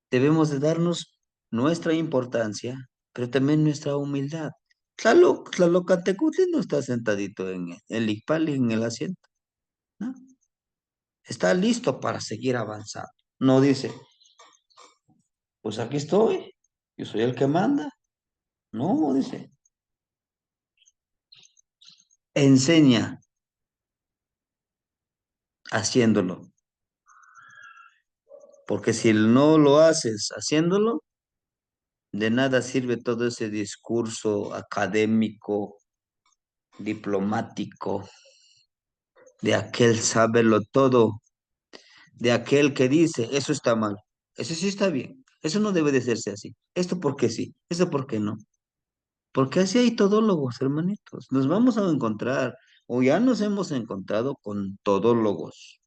Debemos de darnos nuestra importancia, pero también nuestra humildad. Tlalocantecutli no está sentadito en el Icpali, en el asiento, ¿no? Está listo para seguir avanzando. No dice, pues aquí estoy, yo soy el que manda. No, dice, enseña haciéndolo. Porque si no lo haces haciéndolo, de nada sirve todo ese discurso académico, diplomático, de aquel sábelo todo, de aquel que dice, eso está mal, eso sí está bien, eso no debe de hacerse así, esto porque sí, eso porque no. Porque así hay todólogos, hermanitos. Nos vamos a encontrar, o ya nos hemos encontrado con todólogos,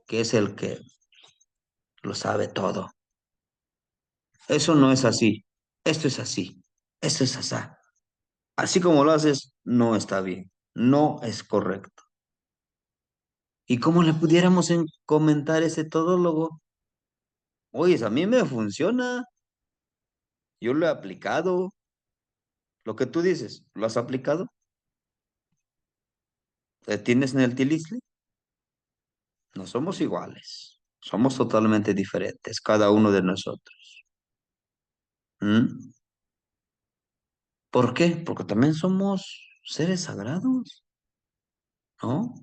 que es el que lo sabe todo. Eso no es así, esto es así, esto es así. Así como lo haces, no está bien, no es correcto. ¿Y cómo le pudiéramos comentar ese todólogo? Oye, a mí me funciona, yo lo he aplicado. Lo que tú dices, ¿lo has aplicado? ¿Tienes en el tilisli? No somos iguales, somos totalmente diferentes, cada uno de nosotros. ¿Mm? ¿Por qué? Porque también somos seres sagrados, ¿no?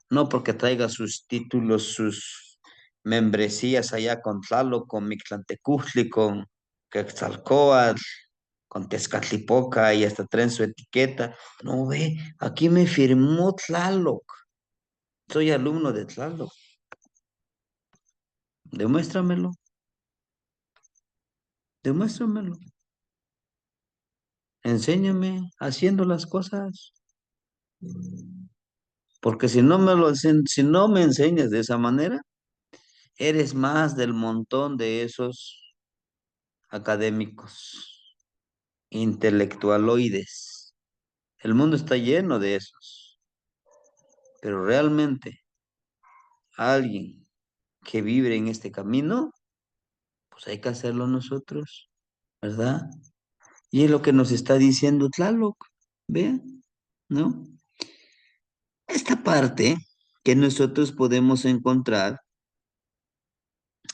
No porque traiga sus títulos, sus membresías allá con Tlaloc, con Mictlantecutli, con Quetzalcóatl, con Tezcatlipoca y hasta traen su etiqueta. No ve, aquí me firmó Tlaloc. Soy alumno de Tlaloc. Demuéstramelo, demuéstramelo. Enséñame haciendo las cosas. Porque si no me enseñas de esa manera, eres más del montón de esos académicos, intelectualoides. El mundo está lleno de esos. Pero realmente alguien que vive en este camino, pues hay que hacerlo nosotros, ¿verdad? Y es lo que nos está diciendo Tlaloc, vean, ¿no? Esta parte que nosotros podemos encontrar,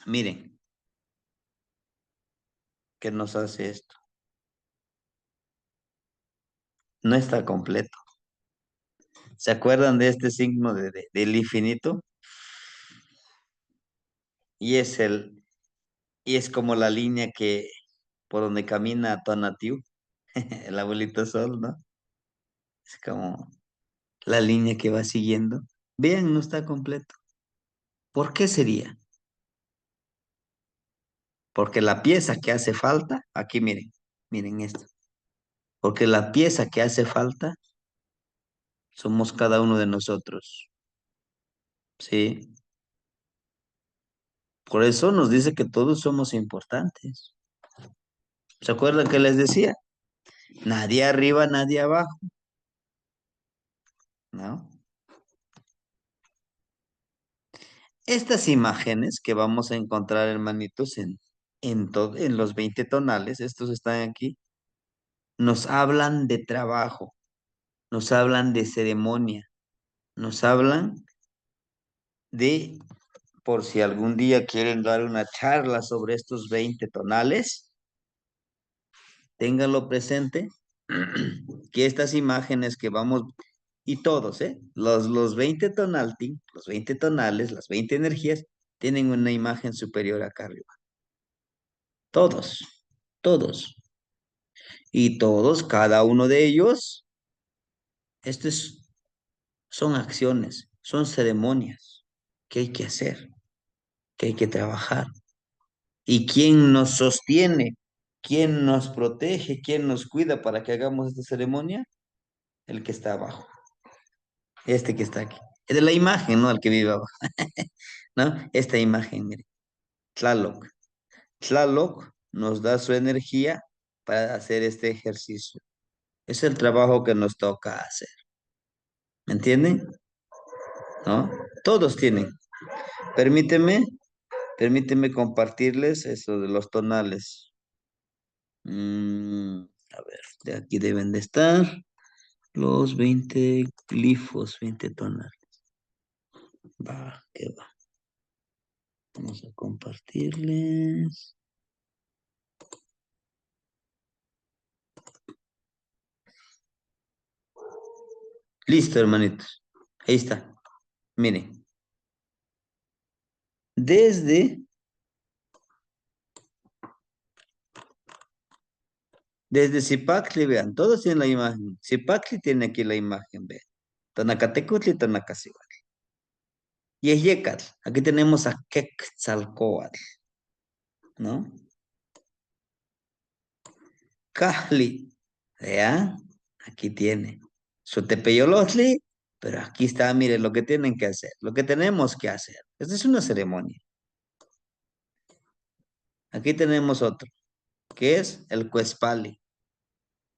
miren, ¿qué nos hace esto? No está completo. ¿Se acuerdan de este signo del infinito? Y es y es como la línea que por donde camina Tonatiuh, el abuelito Sol, ¿no? Es como la línea que va siguiendo. Vean, no está completo. ¿Por qué sería? Porque la pieza que hace falta, aquí miren, miren esto. Porque la pieza que hace falta somos cada uno de nosotros. ¿Sí? Por eso nos dice que todos somos importantes. ¿Se acuerdan que les decía? Nadie arriba, nadie abajo, ¿no? Estas imágenes que vamos a encontrar, hermanitos, en los 20 tonales, estos están aquí, nos hablan de trabajo, nos hablan de ceremonia, nos hablan de, por si algún día quieren dar una charla sobre estos 20 tonales, ténganlo presente, que estas imágenes que vamos, y todos, los 20 tonality, los 20 tonales, las 20 energías, tienen una imagen superior acá arriba. Todos, todos. Y todos, cada uno de ellos, esto son acciones, son ceremonias que hay que hacer, que hay que trabajar. ¿Y quién nos sostiene? ¿Quién nos protege? ¿Quién nos cuida para que hagamos esta ceremonia? El que está abajo, este que está aquí. Es de la imagen, ¿no? El que vive abajo, ¿no? Esta imagen, mire. Tlaloc. Tlaloc nos da su energía para hacer este ejercicio. Es el trabajo que nos toca hacer. ¿Me entienden? ¿No? Todos tienen. Permíteme, permíteme compartirles eso de los tonales. A ver, de aquí deben de estar los 20 glifos, 20 tonales. Va, que va. Vamos a compartirles. Listo, hermanitos. Ahí está. Miren. Desde Zipacli, vean, todos tienen la imagen. Zipacli tiene aquí la imagen, vean. Tonacatecutli y Tonacasihuatl. Y es Yecatl. Aquí tenemos a Quetzalcóatl, ¿no? Cajli, vean, aquí tiene. Sotepeyolotli, pero aquí está, miren lo que tienen que hacer, lo que tenemos que hacer. Esta es una ceremonia. Aquí tenemos otro, que es el Cuespali.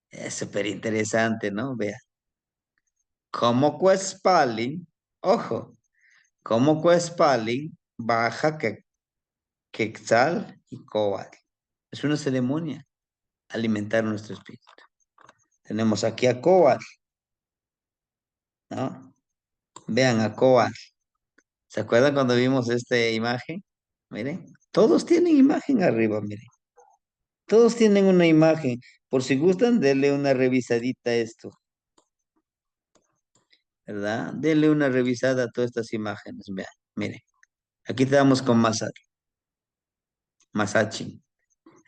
Es súper interesante, ¿no? Vean. Como Cuespali, ojo, como Cuespali baja Quetzal y Coatl. Es una ceremonia, alimentar nuestro espíritu. Tenemos aquí a Coatl, ¿no? Vean a Coatl. ¿Se acuerdan cuando vimos esta imagen? Miren, todos tienen imagen arriba, miren. Todos tienen una imagen. Por si gustan, denle una revisadita a esto, ¿verdad? Denle una revisada a todas estas imágenes. Vean, miren. Aquí estamos con Masachi.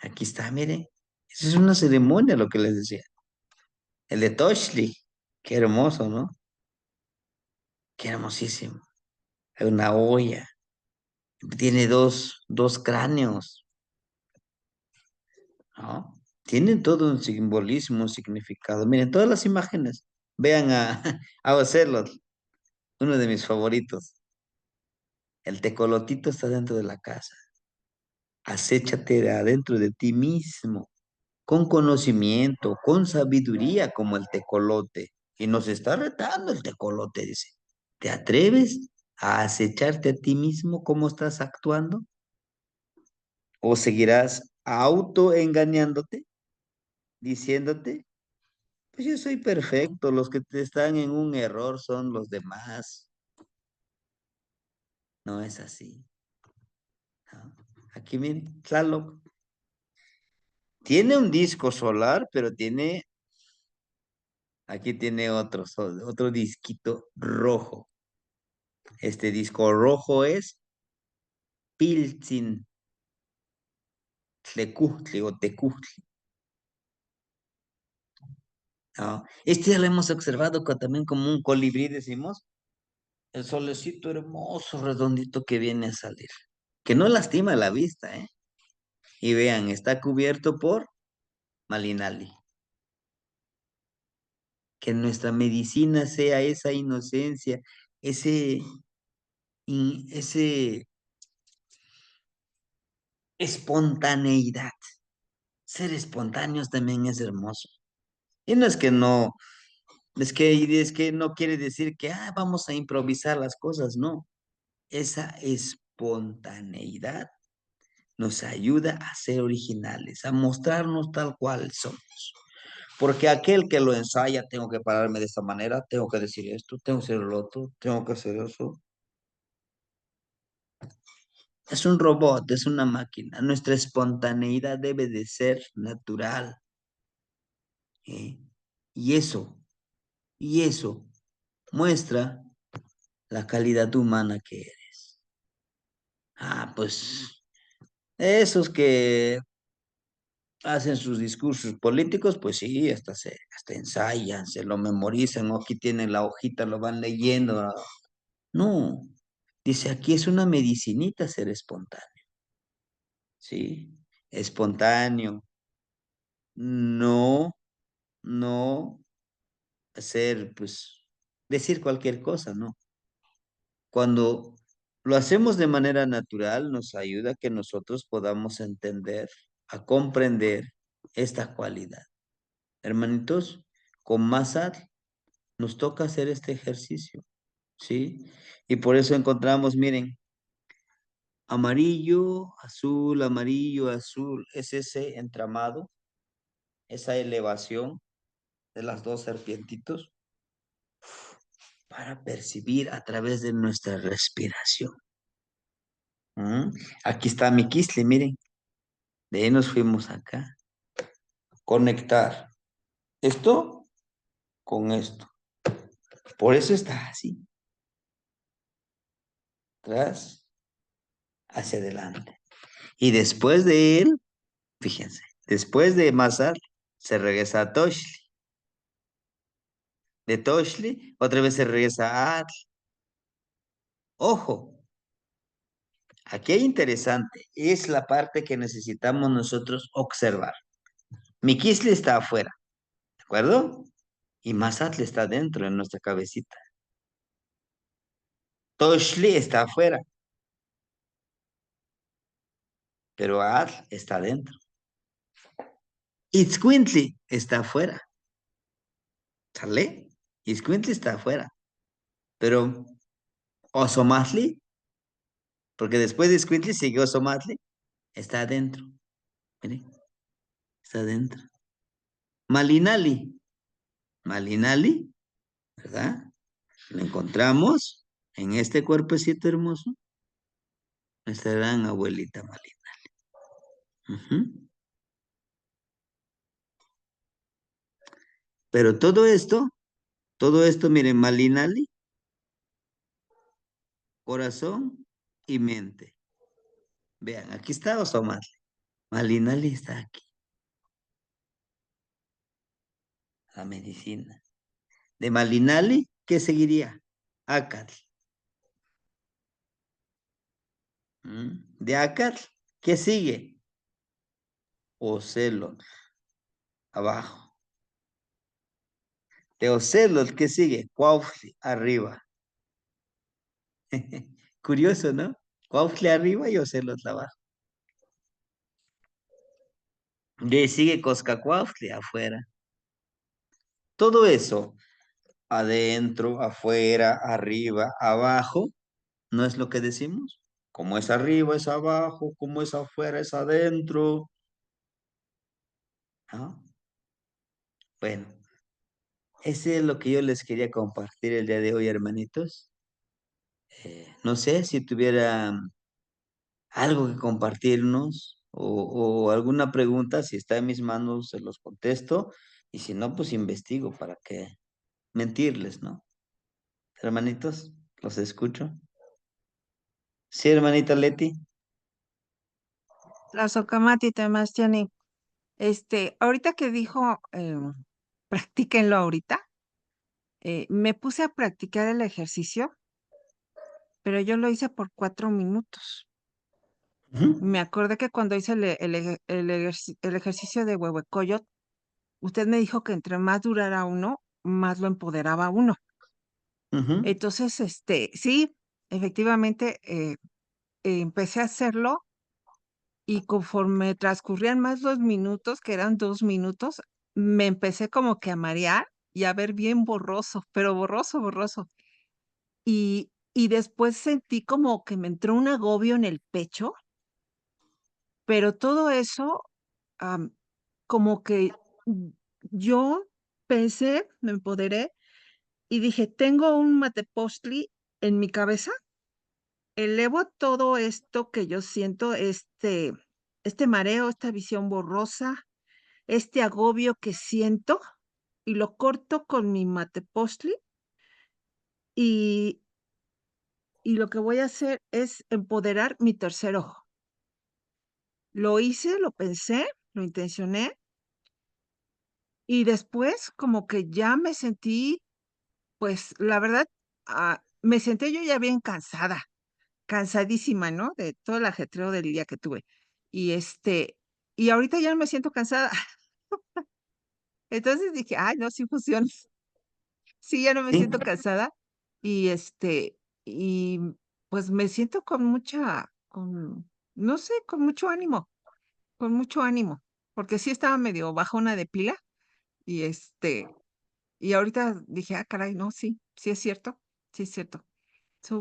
Aquí está, miren. Esa es una ceremonia, lo que les decía. El de Toshli. Qué hermoso, ¿no? Qué hermosísimo. Hay una olla. Tiene dos cráneos, ¿no? Tienen todo un simbolismo, un significado. Miren, todas las imágenes. Vean a Ocelot, uno de mis favoritos. El tecolotito está dentro de la casa. Acéchate de adentro de ti mismo, con conocimiento, con sabiduría como el tecolote. Y nos está retando el tecolote, dice. ¿Te atreves a acecharte a ti mismo cómo estás actuando? ¿O seguirás autoengañándote, diciéndote, pues yo soy perfecto, los que te están en un error son los demás? No es así, ¿no? Aquí miren, Tlaloc tiene un disco solar, pero aquí tiene otro disquito rojo. Este disco rojo es Piltzin Tlecujtli o Tecujtli. ¿no? Este ya lo hemos observado también como un colibrí, decimos. El solecito hermoso, redondito que viene a salir. Que no lastima la vista, ¿eh? Y vean, está cubierto por Malinali. Que nuestra medicina sea esa inocencia, ese espontaneidad. Ser espontáneos también es hermoso. Y no, es que no quiere decir que vamos a improvisar las cosas, no. Esa espontaneidad nos ayuda a ser originales, a mostrarnos tal cual somos. Porque aquel que lo ensaya, tengo que pararme de esta manera, tengo que decir esto, tengo que hacer lo otro, tengo que hacer eso. Es un robot, es una máquina. Nuestra espontaneidad debe de ser natural. ¿Eh? Y eso muestra la calidad humana que eres. Pues esos que hacen sus discursos políticos, pues sí, hasta ensayan, se lo memorizan, o aquí tienen la hojita, lo van leyendo. No, dice aquí es una medicinita ser espontáneo, ¿sí? Espontáneo, no, no hacer, pues, decir cualquier cosa, ¿no? Cuando lo hacemos de manera natural, nos ayuda a que nosotros podamos entender, a comprender esta cualidad. Hermanitos, con Masad nos toca hacer este ejercicio, ¿sí? Y por eso encontramos, miren, amarillo, azul, es ese entramado, esa elevación de las dos serpientitos para percibir a través de nuestra respiración. Aquí está mi quisle, miren, de ahí nos fuimos acá. Conectar esto con esto. Por eso está así. Atrás, hacia adelante. Y después de él, fíjense, después de Masar, se regresa a Toshli. De Toshli, otra vez se regresa a Atl. Ojo, aquí hay interesante, es la parte que necesitamos nosotros observar. Miquisli está afuera, ¿de acuerdo? Y Masatl está dentro en nuestra cabecita. Toshli está afuera, pero Atl está dentro. Itzcuintli está afuera, ¿sale? Itzcuintli está afuera, pero Osomatli, porque después de Itzcuintli siguió Osomatli, está adentro. Miren, está adentro. Malinali, ¿verdad? Lo encontramos en este cuerpecito hermoso, nuestra gran abuelita Malinali. Pero todo esto, miren, Malinali, corazón y mente. Vean, aquí está Osomatli. Malinali está aquí. La medicina. De Malinali, ¿qué seguiría? Acatl. De Acatl, ¿qué sigue? Ocelot. Abajo. De Ocelot, ¿qué sigue? Cuaufli, arriba. Curioso, ¿no? Cuaufli arriba y Ocelot abajo. De ahí sigue Coscacuaufli afuera. Todo eso, adentro, afuera, arriba, abajo, ¿no es lo que decimos? Como es arriba, es abajo, como es afuera, es adentro. ¿No? Bueno, ese es lo que yo les quería compartir el día de hoy, hermanitos. No sé si tuviera algo que compartirnos o alguna pregunta, si está en mis manos, se los contesto. Y si no, pues investigo para qué mentirles, ¿no? Hermanitos, los escucho. Sí, hermanita Leti. La Socamati Temastiani. Ahorita que dijo practíquenlo ahorita. Me puse a practicar el ejercicio, pero yo lo hice por 4 minutos. Ujú, Me acordé que cuando hice el ejercicio de Huehuecoyot, usted me dijo que entre más durara uno, más lo empoderaba a uno. ujú, Entonces, sí, efectivamente, empecé a hacerlo y conforme transcurrían más los minutos, que eran 2 minutos, me empecé como que a marear y a ver bien borroso, pero borroso, borroso. Y después sentí como que me entró un agobio en el pecho, pero todo eso, am, como que yo pensé, me empoderé y dije: "Tengo un Matepostli en mi cabeza, elevo todo esto que yo siento, este mareo, esta visión borrosa, este agobio que siento, y lo corto con mi Matepostli, y lo que voy a hacer es empoderar mi tercer ojo". Lo hice, lo pensé, lo intencioné, y después como que ya me sentí, pues, la verdad, me sentí yo ya bien cansada, cansadísima, ¿no? De todo el ajetreo del día que tuve. Y, y ahorita ya no me siento cansada. Entonces dije: "Ay, no, sí funciona". Sí, ya no me sí, siento cansada y, y, pues, me siento con no sé, con mucho ánimo, porque sí estaba medio bajona de pila y, y ahorita dije: "Ah, caray, no, sí, sí es cierto".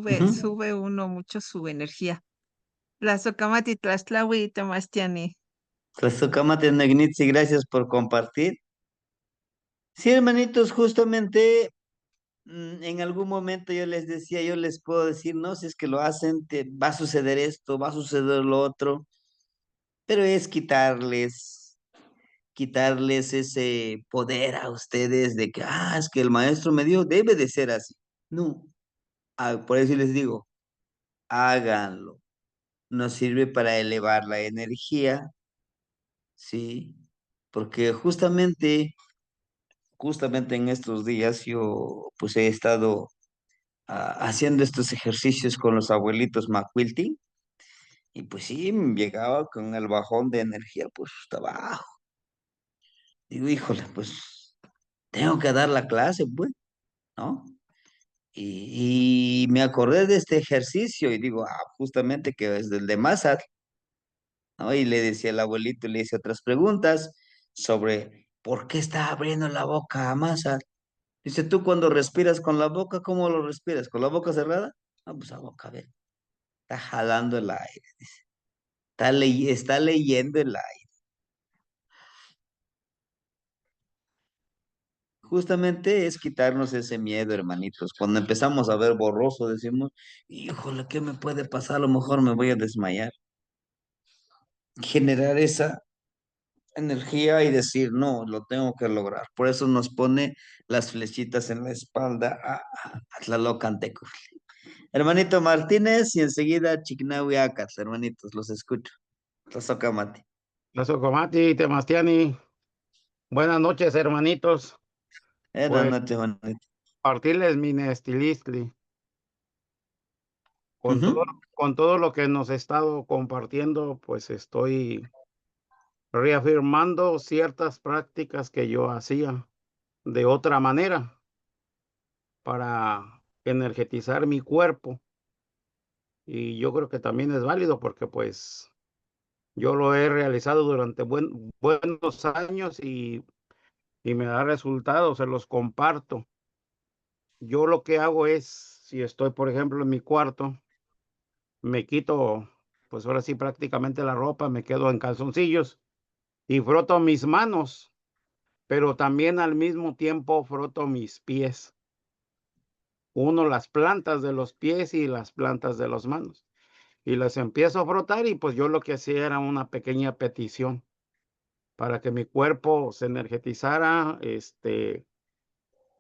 ujú. Sube uno mucho su energía. Tlazohcamati, tlaxtlaui, temastiani. Tlazocamate Negnitzi, gracias por compartir. Sí, hermanitos, justamente en algún momento yo les decía, yo les puedo decir, no, si es que lo hacen, va a suceder esto, va a suceder lo otro, pero es quitarles ese poder a ustedes de que, es que el maestro me dijo, debe de ser así. No, por eso les digo, háganlo. Nos sirve para elevar la energía, ¿sí? Porque justamente en estos días yo pues he estado haciendo estos ejercicios con los abuelitos McQuilty y pues sí, llegaba con el bajón de energía pues hasta abajo. Digo, híjole, pues tengo que dar la clase, pues, ¿no? Y me acordé de este ejercicio y digo, justamente que es del de Massad, ¿no? Y le decía al abuelito, le hice otras preguntas sobre por qué está abriendo la boca a Massad. Dice, tú cuando respiras con la boca, ¿cómo lo respiras? ¿Con la boca cerrada? No, pues a boca abierta. Está jalando el aire. Está leyendo el aire. Justamente es quitarnos ese miedo, hermanitos. Cuando empezamos a ver borroso, decimos, híjole, ¿qué me puede pasar? A lo mejor me voy a desmayar. Generar esa energía y decir, no, lo tengo que lograr. Por eso nos pone las flechitas en la espalda a Tlaloc Antecufli. Hermanito Martínez y enseguida Chignahui Acat, hermanitos, los escucho. Tlazocamati. Tlazocamati, Temastiani. Buenas noches, hermanitos. Buenas Pues noches, hermanito. partirles mi nestilistli. Ujú, Con todo lo que nos ha estado compartiendo, pues estoy reafirmando ciertas prácticas que yo hacía de otra manera para energetizar mi cuerpo. Y yo creo que también es válido porque pues yo lo he realizado durante buenos años y me da resultados, se los comparto. Yo lo que hago es, si estoy, por ejemplo, en mi cuarto, me quito, pues ahora sí, prácticamente la ropa, me quedo en calzoncillos y froto mis manos, pero también al mismo tiempo froto mis pies. Uno, las plantas de los pies y las plantas de las manos. Y las empiezo a frotar y pues yo lo que hacía era una pequeña petición para que mi cuerpo se energetizara,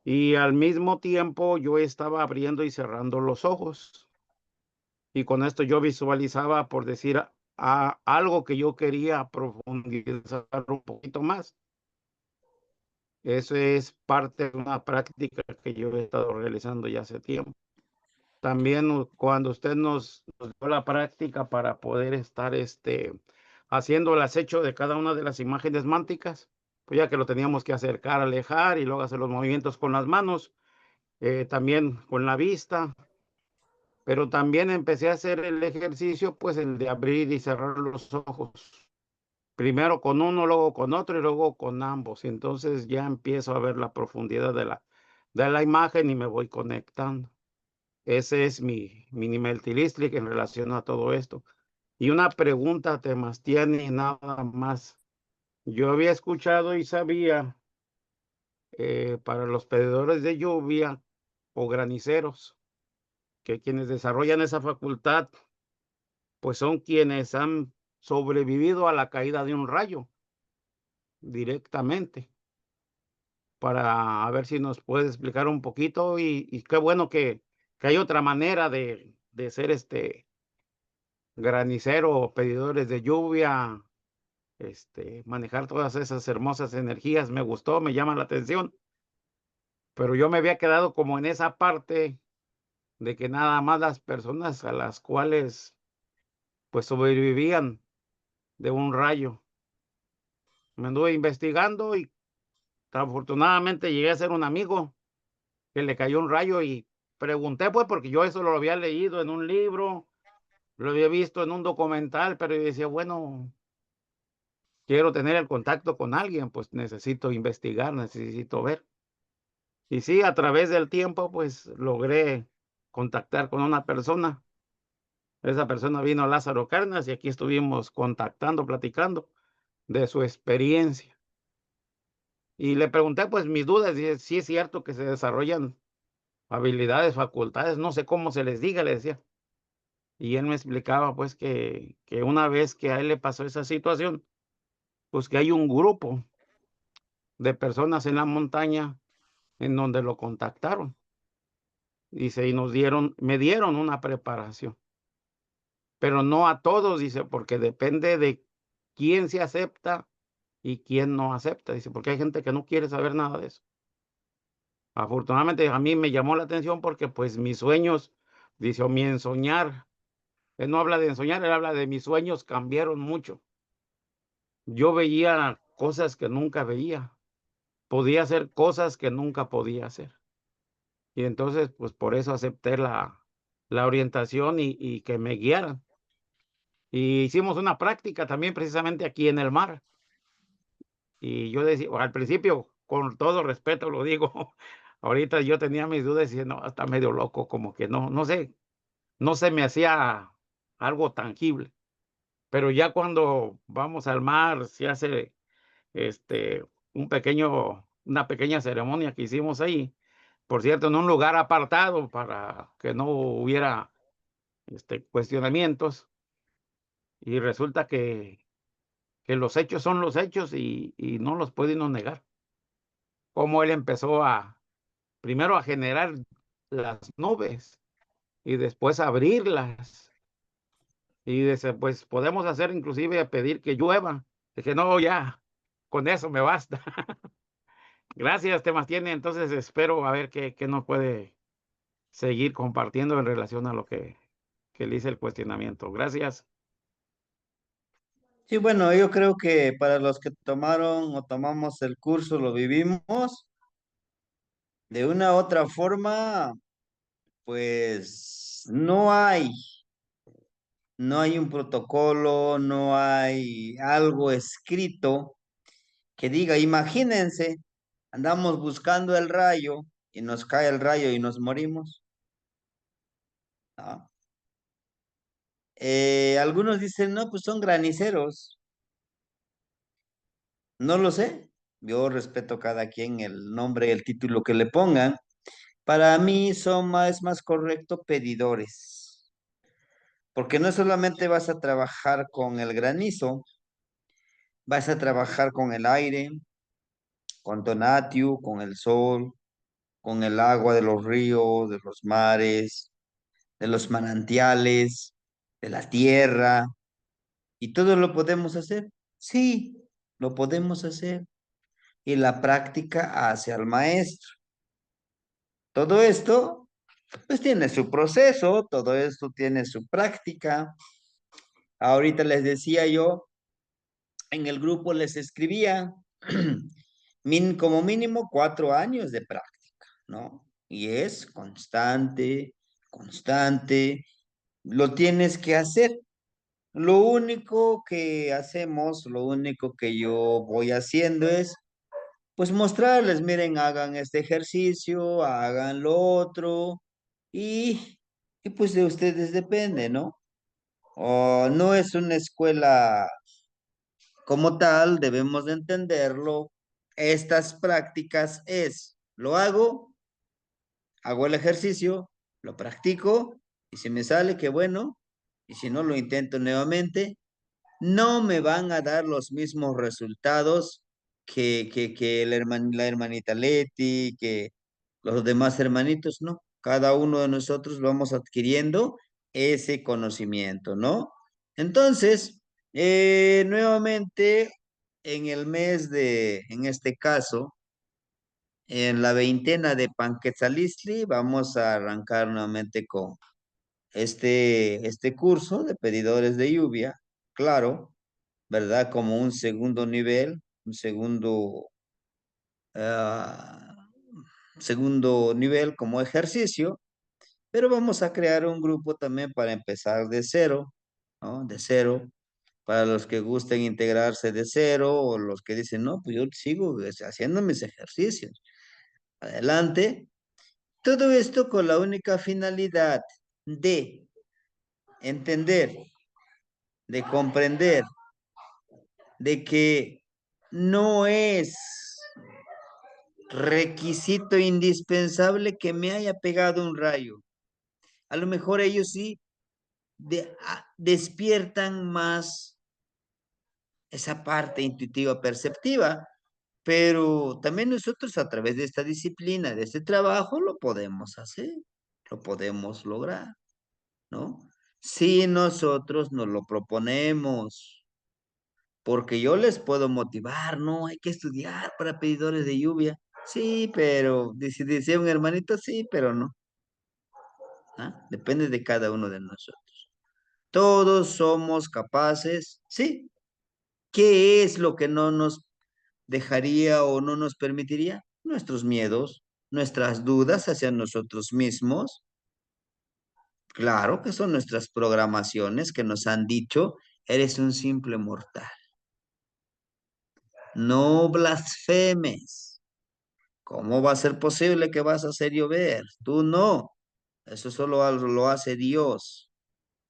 y al mismo tiempo yo estaba abriendo y cerrando los ojos. Y con esto yo visualizaba, por decir, algo que yo quería profundizar un poquito más. Eso es parte de una práctica que yo he estado realizando ya hace tiempo. También cuando usted nos dio la práctica para poder estar haciendo el acecho de cada una de las imágenes mánticas, pues ya que lo teníamos que acercar, alejar y luego hacer los movimientos con las manos, también con la vista, pero también empecé a hacer el ejercicio, pues el de abrir y cerrar los ojos. Primero con uno, luego con otro y luego con ambos. Y entonces ya empiezo a ver la profundidad de la imagen y me voy conectando. Ese es mi nivel tilístrico en relación a todo esto. Y una pregunta, Temastiani, y nada más. Yo había escuchado y sabía para los pedidores de lluvia o graniceros, que quienes desarrollan esa facultad, pues son quienes han sobrevivido a la caída de un rayo directamente. Para a ver si nos puedes explicar un poquito y qué bueno que hay otra manera de ser granicero, pedidores de lluvia, manejar todas esas hermosas energías. Me gustó, me llama la atención, pero yo me había quedado como en esa parte de que nada más las personas a las cuales pues sobrevivían de un rayo. Me anduve investigando y afortunadamente llegué a ser un amigo que le cayó un rayo y pregunté pues porque yo eso lo había leído en un libro, lo había visto en un documental, pero yo decía, bueno, quiero tener el contacto con alguien, pues necesito investigar, necesito ver. Y sí, a través del tiempo, pues logré contactar con una persona. Esa persona vino a Lázaro Cárdenas y aquí estuvimos contactando, platicando de su experiencia. Y le pregunté, pues, mis dudas, y si es cierto que se desarrollan habilidades, facultades, no sé cómo se les diga, le decía. Y él me explicaba, pues, que una vez que a él le pasó esa situación, pues que hay un grupo de personas en la montaña en donde lo contactaron. Dice, y me dieron una preparación, pero no a todos, dice, porque depende de quién se acepta y quién no acepta. Dice, porque hay gente que no quiere saber nada de eso. Afortunadamente a mí me llamó la atención porque pues mis sueños, dice, o mi ensoñar, él no habla de ensoñar, él habla de mis sueños cambiaron mucho. Yo veía cosas que nunca veía, podía hacer cosas que nunca podía hacer. Y entonces, pues por eso acepté la orientación y que me guiaran. Y hicimos una práctica también precisamente aquí en el mar. Y yo decía, al principio, con todo respeto lo digo, ahorita yo tenía mis dudas y no, está medio loco, como que no sé, no se me hacía algo tangible. Pero ya cuando vamos al mar, se hace este, una pequeña ceremonia que hicimos ahí, por cierto, en un lugar apartado para que no hubiera cuestionamientos. Y resulta que los hechos son los hechos y no los puede uno negar. Cómo él empezó primero a generar las nubes y después abrirlas. Y dice, pues podemos hacer inclusive pedir que llueva. Dije, no, ya, con eso me basta. Gracias, Temastiene. Entonces espero a ver qué nos puede seguir compartiendo en relación a lo que le hice el cuestionamiento. Gracias. Sí, bueno, yo creo que para los que tomaron o tomamos el curso, lo vivimos de una u otra forma, pues no hay un protocolo, no hay algo escrito que diga, imagínense, andamos buscando el rayo y nos cae el rayo y nos morimos. ¿No? Algunos dicen, no, pues son graniceros. No lo sé. Yo respeto cada quien el nombre, el título que le pongan. Para mí es más correcto pedidores, porque no solamente vas a trabajar con el granizo, vas a trabajar con el aire, con Tonatiuh, con el sol, con el agua de los ríos, de los mares, de los manantiales, de la tierra, y todo lo podemos hacer. Sí, lo podemos hacer. y la práctica hace al maestro. Todo esto, pues tiene su proceso, todo esto tiene su práctica. Ahorita les decía yo, en el grupo les escribía como mínimo 4 años de práctica, ¿no? Y es constante, constante, lo tienes que hacer. Lo único que hacemos, lo único que yo voy haciendo es, pues mostrarles, miren, hagan este ejercicio, hagan lo otro, y pues de ustedes depende, ¿no? O no es una escuela como tal, debemos de entenderlo. Estas prácticas es, lo hago el ejercicio, lo practico, y si me sale, qué bueno, y si no, lo intento nuevamente. No me van a dar los mismos resultados que la hermanita Leti, que los demás hermanitos, no. Cada uno de nosotros vamos adquiriendo ese conocimiento, ¿no? Entonces, nuevamente, en este caso, en la veintena de Panquetzalistli, vamos a arrancar nuevamente con este curso de pedidores de lluvia, claro, ¿verdad? Como un segundo nivel, un ah, segundo nivel como ejercicio, pero vamos a crear un grupo también para empezar de cero, ¿no? De cero, para los que gusten integrarse de cero o los que dicen, no, pues yo sigo haciendo mis ejercicios. Adelante. Todo esto con la única finalidad de entender, de comprender, de que no es requisito indispensable que me haya pegado un rayo. A lo mejor ellos sí despiertan más esa parte intuitiva perceptiva, pero también nosotros a través de esta disciplina, de este trabajo, lo podemos hacer, lo podemos lograr, ¿no? Si nosotros nos lo proponemos, porque yo les puedo motivar, no, hay que estudiar para pedidores de lluvia. Sí, pero, decía un hermanito, sí, pero no. ¿Ah? Depende de cada uno de nosotros. Todos somos capaces, sí. ¿Qué es lo que no nos dejaría o no nos permitiría? Nuestros miedos, nuestras dudas hacia nosotros mismos. Claro que son nuestras programaciones que nos han dicho, eres un simple mortal. No blasfemes. ¿Cómo va a ser posible que vas a hacer llover? Tú no. Eso solo lo hace Dios.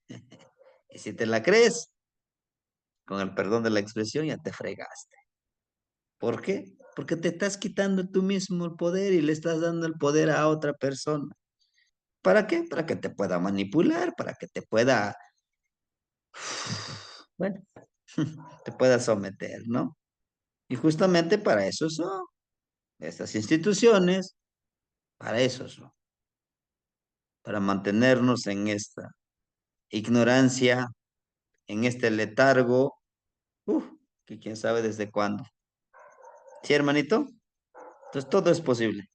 Y si te la crees, con el perdón de la expresión, ya te fregaste. ¿Por qué? Porque te estás quitando tú mismo el poder y le estás dando el poder a otra persona. ¿Para qué? Para que te pueda manipular, para que te pueda, bueno, te pueda someter, ¿no? Y justamente para eso son estas instituciones, para eso son, para mantenernos en esta ignorancia, en este letargo, uf, que quién sabe desde cuándo. ¿Sí, hermanito? Entonces todo es posible.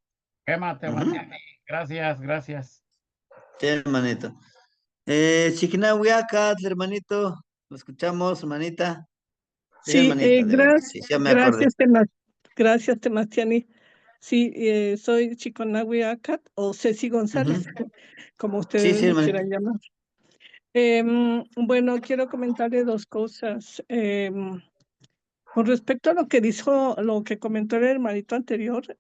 Quémate, Ujú. Matiani. Gracias, gracias. Sí, hermanito. Chiquinahuiacat, hermanito. Lo escuchamos, hermanita. Sí, Sí, hermanita, de verdad. Sí, ya me acordé. gracias, Temastiani. Sí, soy Chiconahui Acat o Ceci González, Ujú. como Sí, ustedes sí, me hermanito. quieran llamar. Bueno, quiero comentarle dos cosas. Con respecto a lo que comentó el hermanito anterior,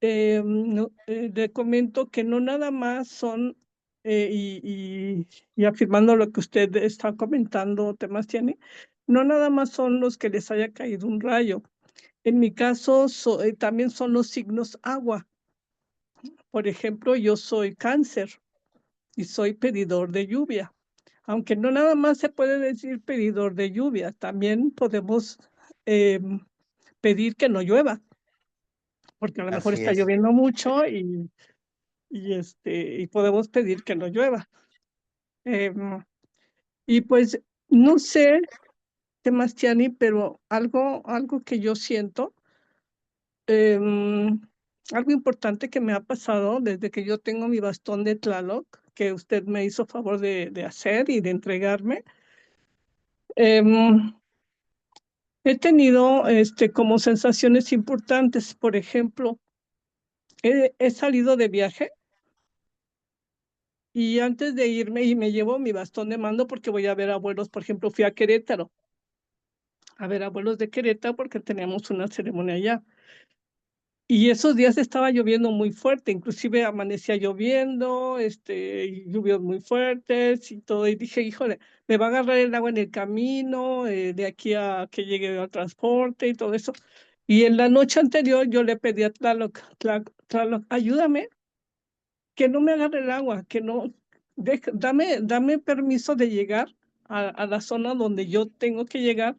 le comento que no nada más son, y afirmando lo que usted está comentando, Temastiani, no nada más son los que les haya caído un rayo. En mi caso, también son los signos agua. Por ejemplo, yo soy cáncer y soy pedidor de lluvia. Aunque no nada más se puede decir pedidor de lluvia, también podemos pedir que no llueva, porque a lo mejor Así está es. lloviendo mucho y podemos pedir que no llueva. Y pues no sé, Temastiani, pero algo que yo siento algo importante que me ha pasado desde que yo tengo mi bastón de Tlaloc, que usted me hizo favor de hacer y de entregarme. He tenido como sensaciones importantes. Por ejemplo, he salido de viaje y antes de irme, y me llevo mi bastón de mando porque voy a ver abuelos. Por ejemplo, fui a Querétaro a ver abuelos de Querétaro porque teníamos una ceremonia allá. Y esos días estaba lloviendo muy fuerte, inclusive amanecía lloviendo, y lluvias muy fuertes y todo. Y dije, híjole, me va a agarrar el agua en el camino, de aquí a que llegue al transporte y todo eso. Y en la noche anterior yo le pedí a Tlaloc, Tlaloc, ayúdame, que no me agarre el agua, que no, dame permiso de llegar a la zona donde yo tengo que llegar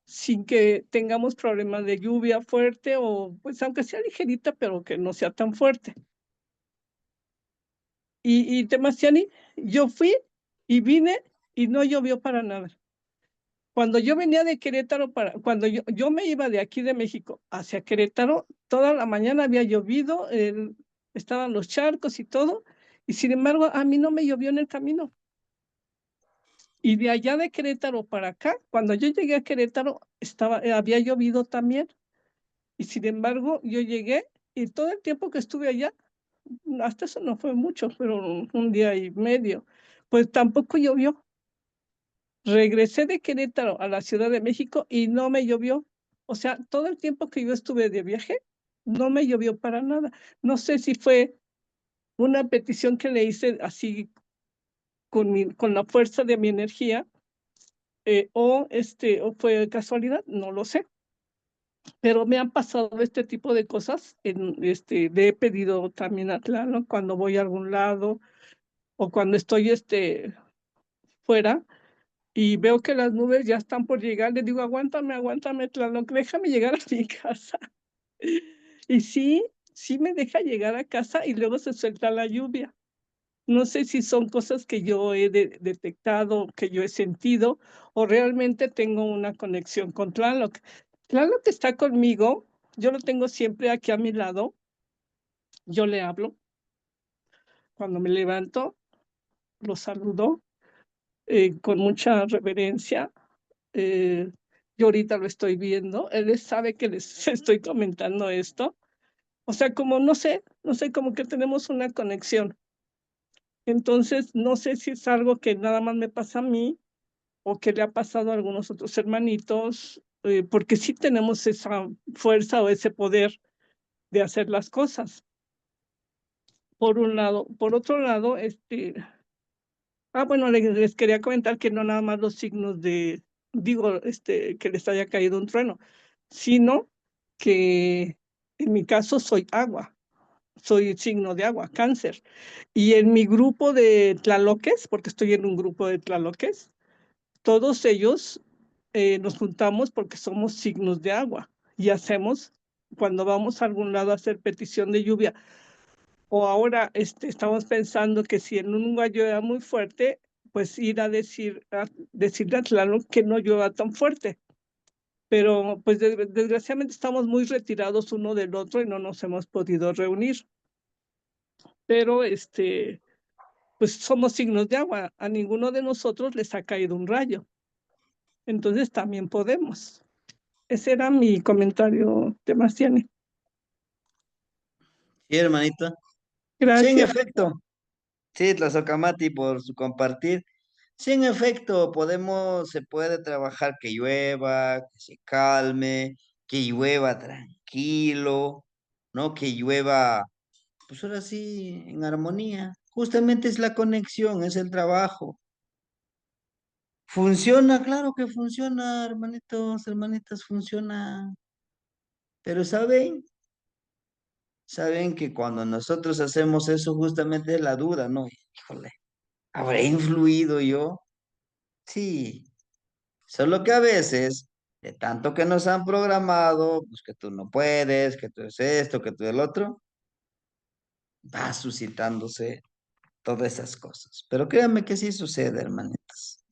sin que tengamos problemas de lluvia fuerte o pues aunque sea ligerita, pero que no sea tan fuerte. Y Temasiani, yo fui y vine y no llovió para nada. Cuando yo venía de Querétaro, cuando yo me iba de aquí de México hacia Querétaro, toda la mañana había llovido, estaban los charcos y todo, y sin embargo a mí no me llovió en el camino. Y de allá de Querétaro para acá, cuando yo llegué a Querétaro, había llovido también. Y sin embargo, yo llegué y todo el tiempo que estuve allá, hasta eso no fue mucho, pero un día y medio, pues tampoco llovió. Regresé de Querétaro a la Ciudad de México y no me llovió. O sea, todo el tiempo que yo estuve de viaje, no me llovió para nada. No sé si fue una petición que le hice así con la fuerza de mi energía, o fue casualidad, no lo sé. Pero me han pasado este tipo de cosas. Le he pedido también a Tlaloc cuando voy a algún lado o cuando estoy fuera y veo que las nubes ya están por llegar, le digo, aguántame, Tlaloc, déjame llegar a mi casa. Y sí me deja llegar a casa y luego se suelta la lluvia. No sé si son cosas que yo he detectado, que yo he sentido, o realmente tengo una conexión con Tlaloc. Tlaloc está conmigo, yo lo tengo siempre aquí a mi lado, yo le hablo. Cuando me levanto, lo saludo con mucha reverencia. Yo ahorita lo estoy viendo, él sabe que les estoy comentando esto. O sea, como no sé, como que tenemos una conexión. Entonces, no sé si es algo que nada más me pasa a mí o que le ha pasado a algunos otros hermanitos, porque sí tenemos esa fuerza o ese poder de hacer las cosas. Por un lado. Por otro lado, bueno, les quería comentar que no nada más los signos que les haya caído un trueno, sino que en mi caso soy agua, soy signo de agua, cáncer. Y en mi grupo de tlaloques, porque estoy en un grupo de tlaloques, todos ellos nos juntamos porque somos signos de agua y hacemos, cuando vamos a algún lado a hacer petición de lluvia, o ahora estamos pensando que si en un lugar llueve muy fuerte, pues ir decirle a Tlaloc que no llueva tan fuerte. Pero pues desgraciadamente estamos muy retirados uno del otro y no nos hemos podido reunir. Pero pues somos signos de agua, a ninguno de nosotros les ha caído un rayo. Entonces también podemos. Ese era mi comentario, Sebastián. Sí, hermanita. Sí, en Gracias. efecto. Sí, Tlazocamati, por su compartir. Sí, en efecto, se puede trabajar que llueva, que se calme, que llueva tranquilo, ¿no? Que llueva, pues ahora sí, en armonía. Justamente es la conexión, es el trabajo. Funciona, claro que funciona, hermanitos, hermanitas, funciona. Pero saben que cuando nosotros hacemos eso, justamente es la duda, ¿no? Híjole, ¿habré influido yo? Sí, solo que a veces, de tanto que nos han programado, pues que tú no puedes, que tú es esto, que tú es el otro, va suscitándose todas esas cosas. Pero créanme que sí sucede, hermanitas.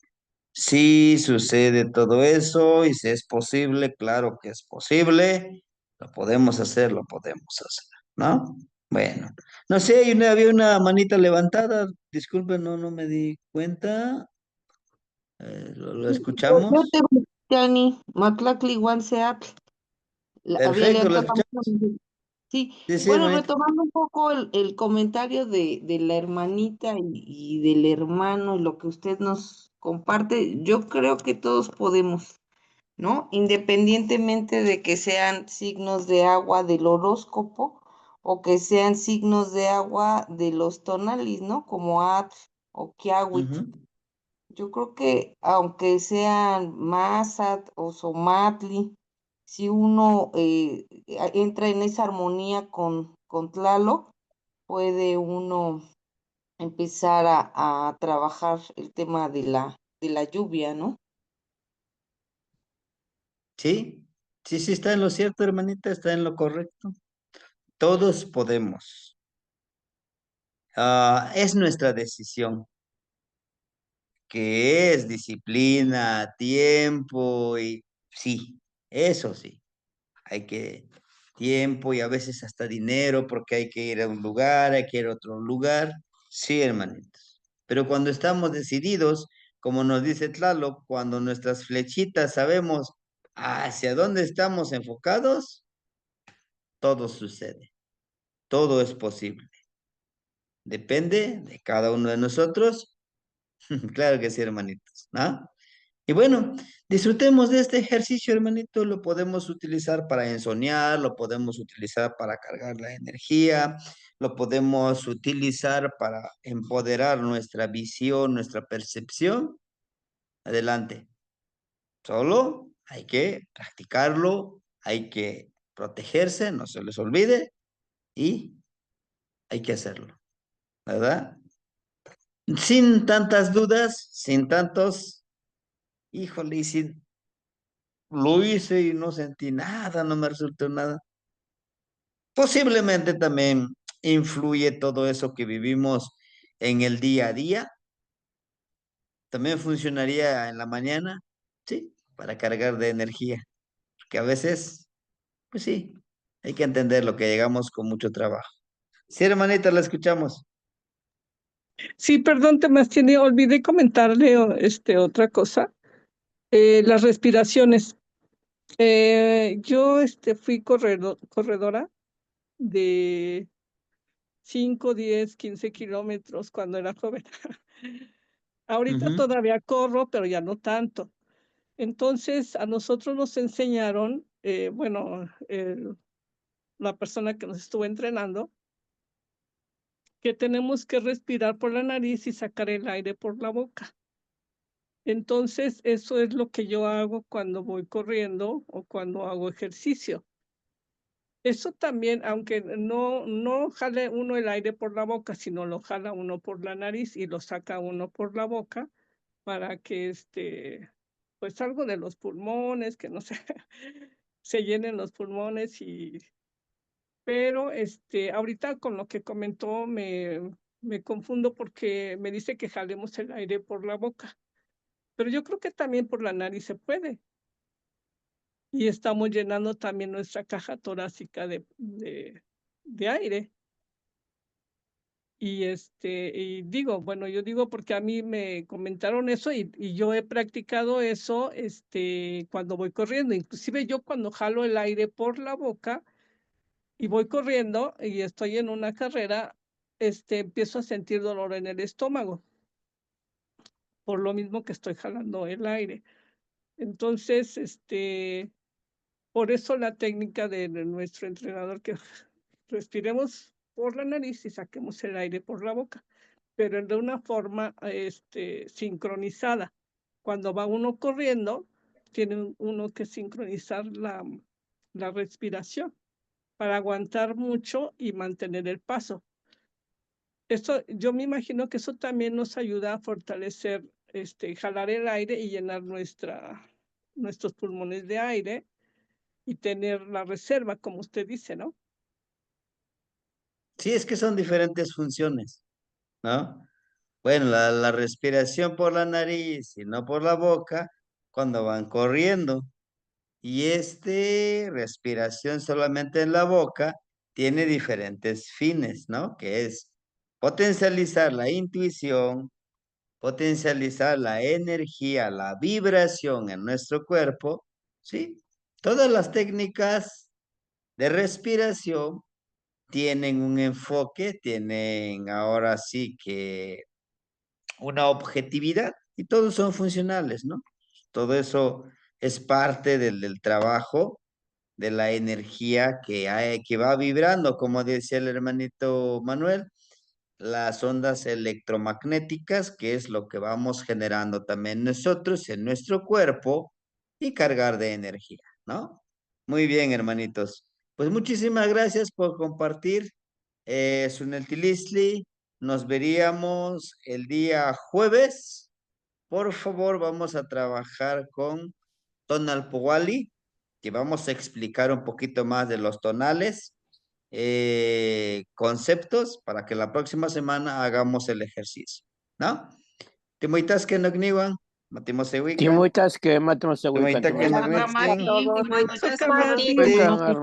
Sí sucede todo eso y si es posible, claro que es posible. lo podemos hacer, ¿no? Bueno, no sé, había una manita levantada, disculpen, no me di cuenta. ¿Lo Yo escuchamos? te Tiani, Maclacli, One Seattle. Había Perfecto, lo levantado la escuchamos. mano. Sí, Sí, sí, bueno, hermanita. retomando un poco el comentario de la hermanita y del hermano y lo que usted nos comparte, yo creo que todos podemos, ¿no? Independientemente de que sean signos de agua del horóscopo o que sean signos de agua de los tonalis, ¿no? Como Atl o Kiawit. Ujú. Yo creo que aunque sean Masat o Somatli, si uno entra en esa armonía con Tlaloc, puede uno empezar a trabajar el tema de la lluvia, ¿no? Sí, sí, está en lo cierto, hermanita, está en lo correcto. Todos podemos. Es nuestra decisión, que es disciplina, tiempo y sí, eso sí. Hay que tiempo y a veces hasta dinero porque hay que ir a un lugar, hay que ir a otro lugar. Sí, hermanitos. Pero cuando estamos decididos, como nos dice Tlaloc, cuando nuestras flechitas sabemos hacia dónde estamos enfocados, todo sucede, todo es posible. Depende de cada uno de nosotros. Claro que sí, hermanitos, ¿no? Y bueno, disfrutemos de este ejercicio, hermanito. Lo podemos utilizar para ensoñar, lo podemos utilizar para cargar la energía, lo podemos utilizar para empoderar nuestra visión, nuestra percepción. Adelante. Solo hay que practicarlo, hay que protegerse, no se les olvide y hay que hacerlo, ¿verdad? Sin tantas dudas, sin tantos, híjole, y si lo hice y no sentí nada, no me resultó nada. Posiblemente también influye todo eso que vivimos en el día a día. También funcionaría en la mañana, sí, para cargar de energía. Que a veces, pues sí, hay que entender lo que llegamos con mucho trabajo. Sí, hermanita, la escuchamos. Sí, perdón, Temastiani, olvidé comentarle otra cosa. Las respiraciones. Yo fui corredora de 5, 10, 15 kilómetros cuando era joven. Ahorita Ujú. todavía corro, pero ya no tanto. Entonces, a nosotros nos enseñaron, bueno, la persona que nos estuvo entrenando, que tenemos que respirar por la nariz y sacar el aire por la boca. Entonces, eso es lo que yo hago cuando voy corriendo o cuando hago ejercicio. Eso también, aunque no jale uno el aire por la boca, sino lo jala uno por la nariz y lo saca uno por la boca para que, pues, algo de los pulmones, que no se se llenen los pulmones pero, ahorita con lo que comentó me confundo porque me dice que jalemos el aire por la boca, pero yo creo que también por la nariz se puede, y estamos llenando también nuestra caja torácica de aire. Y digo, bueno, yo digo porque a mí me comentaron eso y yo he practicado eso, cuando voy corriendo. Inclusive yo cuando jalo el aire por la boca y voy corriendo y estoy en una carrera, empiezo a sentir dolor en el estómago, por lo mismo que estoy jalando el aire. Entonces, por eso la técnica de nuestro entrenador, que respiremos por la nariz y saquemos el aire por la boca, pero de una forma, sincronizada. Cuando va uno corriendo, tiene uno que sincronizar la respiración para aguantar mucho y mantener el paso. Eso, yo me imagino que eso también nos ayuda a fortalecer, jalar el aire y llenar nuestros pulmones de aire y tener la reserva, como usted dice, ¿no? Sí, es que son diferentes funciones, ¿no? Bueno, la respiración por la nariz y no por la boca cuando van corriendo. Y respiración solamente en la boca, tiene diferentes fines, ¿no? Que es potencializar la intuición, potencializar la energía, la vibración en nuestro cuerpo, ¿sí? Todas las técnicas de respiración tienen un enfoque, tienen ahora sí que una objetividad y todos son funcionales, ¿no? Todo eso es parte del trabajo, de la energía que va vibrando, como decía el hermanito Manuel, las ondas electromagnéticas, que es lo que vamos generando también nosotros en nuestro cuerpo y cargar de energía, ¿no? Muy bien, hermanitos. Pues muchísimas gracias por compartir. Suneltilisli, nos veríamos el día jueves. Por favor, vamos a trabajar con Tonal Powali, que vamos a explicar un poquito más de los tonales, conceptos, para que la próxima semana hagamos el ejercicio, ¿no? Timoitas que no gniwan, matimosewikan, Timuitas que matemos a timoita que no Hola, gniwan, Martín, Soka Martín. Martín.